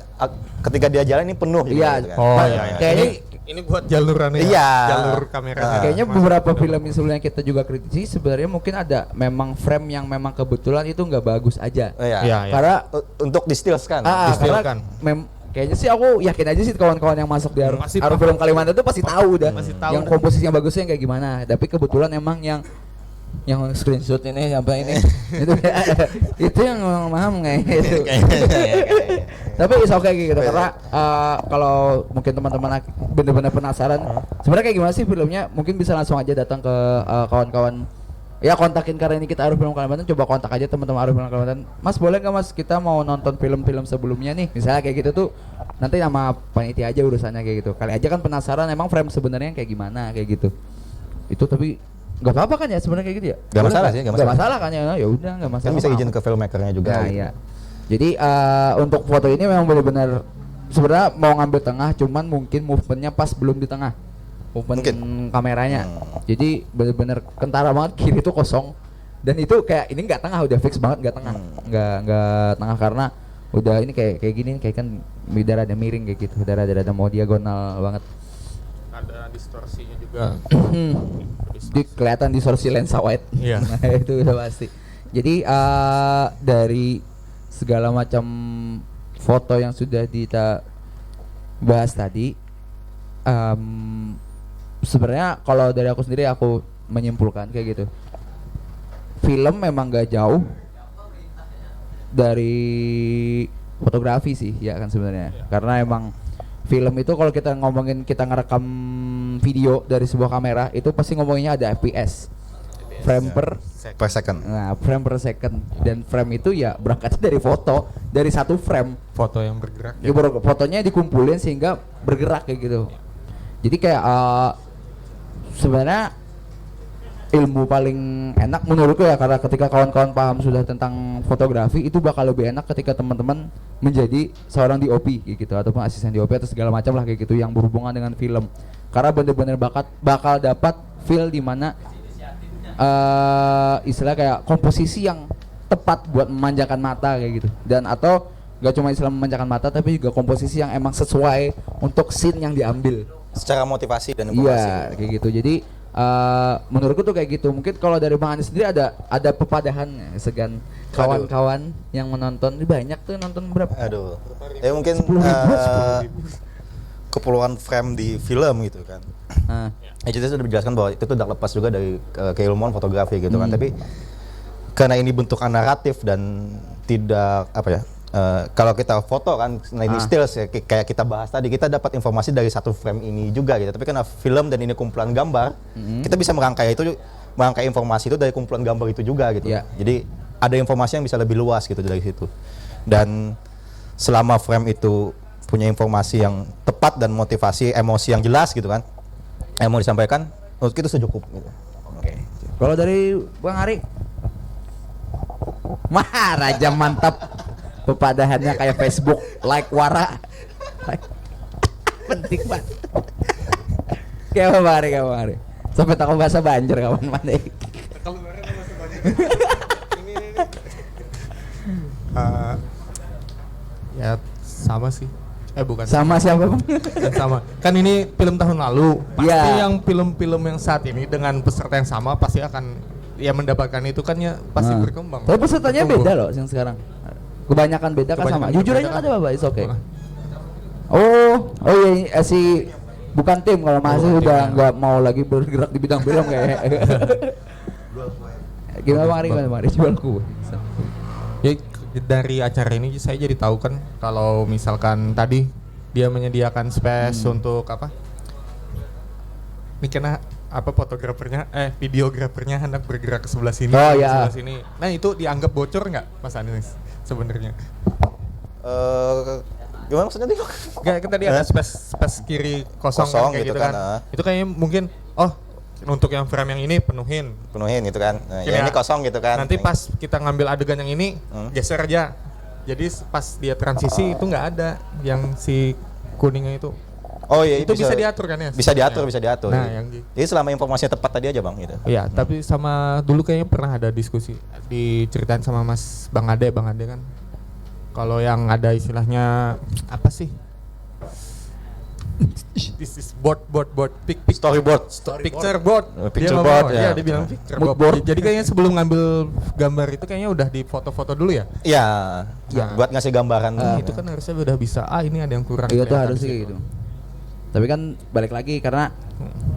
ketika dia jalan ini penuh. Gitu, Iya. gitu kan. Oh Pak, iya. kayaknya Ini buat jalurannya. Iya. Jalur kameranya. kayaknya Mas. beberapa film yang sebelumnya kita juga kritisi sebenarnya mungkin ada memang frame yang memang kebetulan itu nggak bagus aja. Iya. Iya. Karena Untuk distilskan. karena Distilkan. kayaknya sih aku yakin aja sih kawan-kawan yang masuk di Pasti Arum Film Kalimantan itu pasti tahu dah Pasti tahu yang dah. komposisinya bagusnya kayak gimana. Tapi kebetulan emang yang screenshot ini sampai ini itu yang memang paham kayak gitu. Tapi is okay gitu, karena kalau mungkin teman-teman benar-benar penasaran sebenarnya kayak gimana sih filmnya, mungkin bisa langsung aja datang ke kawan-kawan ya, kontakin, karena ini kita Arum Film Kalimantan, coba kontak aja teman-teman Arum Film Kalimantan. Mas boleh nggak Mas kita mau nonton film-film sebelumnya nih, misalnya kayak gitu tuh, nanti sama panitia aja urusannya kayak gitu. Kali aja kan penasaran emang frame sebenarnya kayak gimana kayak gitu. Itu tapi nggak apa-apa kan ya sebenarnya kayak gitu ya? Nggak Boleh masalah nggak? sih, nggak Nggak masalah. masalah kan ya? Ya udah nggak masalah. Kan bisa maaf. izin ke filmmakernya juga. Nah, gitu. iya. Jadi untuk foto ini memang benar-benar sebenarnya mau ngambil tengah, cuman mungkin movementnya pas belum di tengah, movement kameranya. Jadi benar-benar kentara banget, kiri itu kosong, dan itu kayak ini nggak tengah, udah fix banget nggak tengah, nggak tengah, karena udah ini kayak gini, kayak kan ada miring kayak gitu, ada mau diagonal banget. Ada distorsinya juga. Di kelihatan distorsi lensa wide. Iya. Nah, itu udah pasti. Jadi dari segala macam foto yang sudah kita bahas tadi, sebenarnya kalau dari aku sendiri, aku menyimpulkan kayak gitu, film memang gak jauh dari fotografi sih ya kan sebenarnya. Karena emang film itu kalau kita ngomongin, kita ngerekam video dari sebuah kamera, itu pasti ngomonginnya ada FPS, frame per Per second. nah, frame per second, dan frame itu ya berangkatnya dari foto, dari satu frame. Foto yang bergerak. Ya, fotonya dikumpulin sehingga bergerak kayak gitu. Jadi kayak sebenarnya ilmu paling enak menurutku ya, karena ketika kawan-kawan paham sudah tentang fotografi itu bakal lebih enak ketika teman-teman menjadi seorang DOP kayak gitu ataupun asisten DOP atau segala macam lah kayak gitu yang berhubungan dengan film, karena bener-bener bakal dapat feel di mana istilah kayak komposisi yang tepat buat memanjakan mata kayak gitu, dan atau gak cuma istilah memanjakan mata tapi juga komposisi yang emang sesuai untuk scene yang diambil Secara motivasi dan informasi. iya kayak gitu. Jadi menurutku tuh kayak gitu. Mungkin kalau dari Bang Anies sendiri ada pepadahan segan kawan-kawan yang menonton. Ini banyak tuh nonton berapa? Aduh. Mungkin 10.000. kepulauan frame di film gitu kan. Nah, Itu sudah dijelaskan bahwa itu tuh tidak lepas juga dari keilmuan fotografi gitu kan. Tapi karena ini bentukan naratif dan tidak apa ya, kalau kita foto kan ini stills ya, kayak kita bahas tadi, kita dapat informasi dari satu frame ini juga gitu. Tapi karena film dan ini kumpulan gambar, kita bisa merangkai informasi itu dari kumpulan gambar itu juga gitu. Yeah. Jadi ada informasi yang bisa lebih luas gitu dari situ. Dan selama frame itu punya informasi yang tepat dan motivasi emosi yang jelas gitu kan, yang mau disampaikan, menurut kita sudah cukup gitu. Oke. Kalau dari Bang Ari, raja mantap. Pepadahannya kayak Facebook, like wara. Penting banget. Kayak Bang Ari. Sampai takut bahasa Banjar kawan mana. Ya sama sih. Bukan. Sama siapa Bang? Sama. Kan ini film tahun lalu. Pasti Ya. yang film-film yang saat ini dengan peserta yang sama pasti akan ya mendapatkan itu kan ya pasti berkembang. Tapi pesertanya Bertumbuh. beda loh yang sekarang. Kebanyakan beda kan sama. Kebanyakan Jujur aja kebanyakan. nggak ada Bapak, it's okay. Boleh. Oh iya si bukan tim kalau masih Bukan udah tim, ya. nggak mau lagi bergerak di bidang film kayaknya. Gimana Bang Ari? Gimana Bang Ari? Jual kue. Ya dari acara ini saya jadi tahu kan kalau misalkan tadi dia menyediakan space untuk apa? Ini kena apa fotografernya videografernya hendak bergerak ke sebelah sini Oh, ke ya. sebelah sini. Nah, itu dianggap bocor nggak Mas Anies sebenarnya? Gimana maksudnya tuh? Kayak tadi ada space kiri kosong, Kosong kan, kayak gitu gitu kan, kan. Itu kayaknya mungkin untuk yang frame yang ini penuhin. gitu kan. Nah, Kira- ya ini kosong gitu kan. Nanti pas kita ngambil adegan yang ini geser aja. Jadi pas dia transisi itu nggak ada yang si kuningnya itu. Oh iya, Itu bisa diatur kan ya? Bisa diatur. Nah, yang gitu. Jadi selama informasinya tepat tadi aja Bang gitu. Iya, tapi sama dulu kayaknya pernah ada diskusi diceritain sama Mas Bang Ade kan. Kalau yang ada istilahnya apa sih? This is board Storyboard. picture board. Picture Dia board, ngomong, ya. iya, dia bilang picture Mood board. board. Jadi kayaknya sebelum ngambil gambar itu kayaknya udah di foto-foto dulu ya. Iya. Nah. Buat ngasih gambaran Itu kan harusnya udah bisa. Ini ada yang kurang. Iya tuh kelihatan harus di kayak situ. gitu. Tapi kan balik lagi karena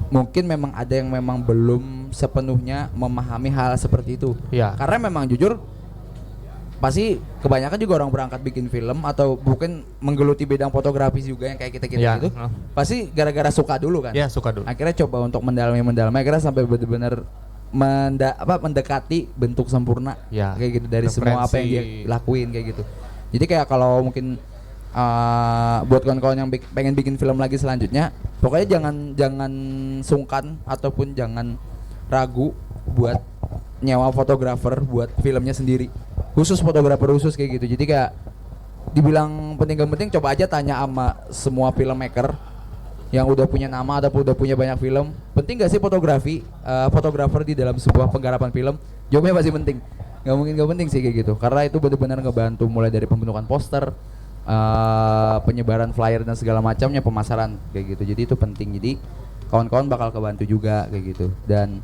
mungkin memang ada yang memang belum sepenuhnya memahami hal seperti itu. Iya. Karena memang jujur pasti kebanyakan juga orang berangkat bikin film atau bukan menggeluti bidang fotografi juga yang kayak kita Iya. gitu. Pasti gara-gara suka dulu kan. Iya, suka dulu. Akhirnya coba untuk mendalami akhirnya sampai benar-benar mendekati bentuk sempurna Ya, kayak gitu dari semua apa yang dia referensi. lakuin kayak gitu. Jadi kayak kalau mungkin buat kawan-kawan yang pengen bikin film lagi selanjutnya, pokoknya jangan sungkan ataupun jangan ragu buat nyewa fotografer buat filmnya sendiri. Khusus fotografer khusus kayak gitu. Jadi kayak dibilang penting gak penting, coba aja tanya sama semua filmmaker yang udah punya nama ataupun udah punya banyak film, penting gak sih fotografer di dalam sebuah penggarapan film? Jawabnya pasti penting. Gak mungkin gak penting sih kayak gitu, karena itu benar-benar ngebantu mulai dari pembentukan poster, penyebaran flyer dan segala macamnya, pemasaran kayak gitu. Jadi itu penting. Jadi kawan-kawan bakal kebantu juga kayak gitu. Dan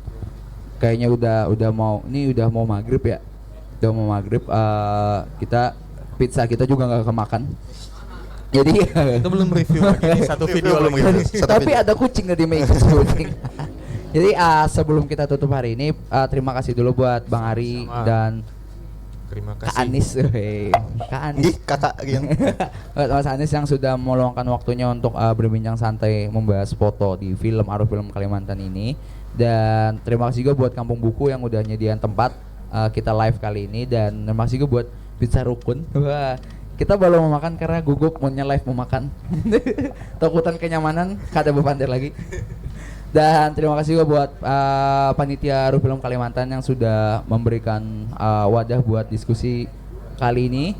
kayaknya udah mau maghrib ya. Udah mau maghrib, pizza kita juga nggak kemakan. Jadi Itu belum review lagi nih, satu video belum lagi. review. Satu tapi video. ada kucing tadi main kucing. Jadi sebelum kita tutup hari ini, terima kasih dulu buat Bang Ari Sama. dan Terima kasih. Kak Anis, Kak Anis. Ih, kakak gitu. Mas Anis yang sudah meluangkan waktunya untuk berbincang santai membahas foto di film Aru Film Kalimantan ini. Dan terima kasih juga buat Kampung Buku yang udah nyediain tempat kita live kali ini. Dan terima kasih juga buat Pizza Rukun. Wah, kita belum mau makan karena gugup maunya live mau makan. Takutan kenyamanan kada bepandir lagi. Dan terima kasih juga buat panitia Rufilm Kalimantan yang sudah memberikan wadah buat diskusi kali ini.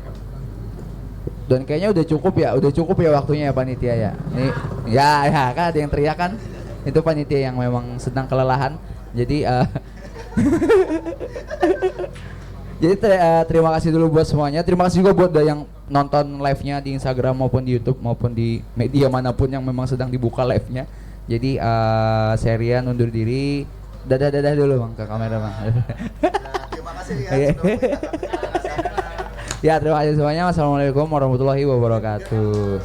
Dan kayaknya udah cukup ya waktunya ya panitia ya. Nih, ya kan ada yang teriak kan? Itu panitia yang memang sedang kelelahan. Jadi jadi terima kasih dulu buat semuanya. Terima kasih juga buat yang nonton live-nya di Instagram maupun di YouTube maupun di media manapun yang memang sedang dibuka live-nya. Jadi saya Rian undur diri. Dadah dulu Bang ke kamera Bang. Terima kasih ya. Ya terima kasih semuanya. Wassalamualaikum warahmatullahi wabarakatuh.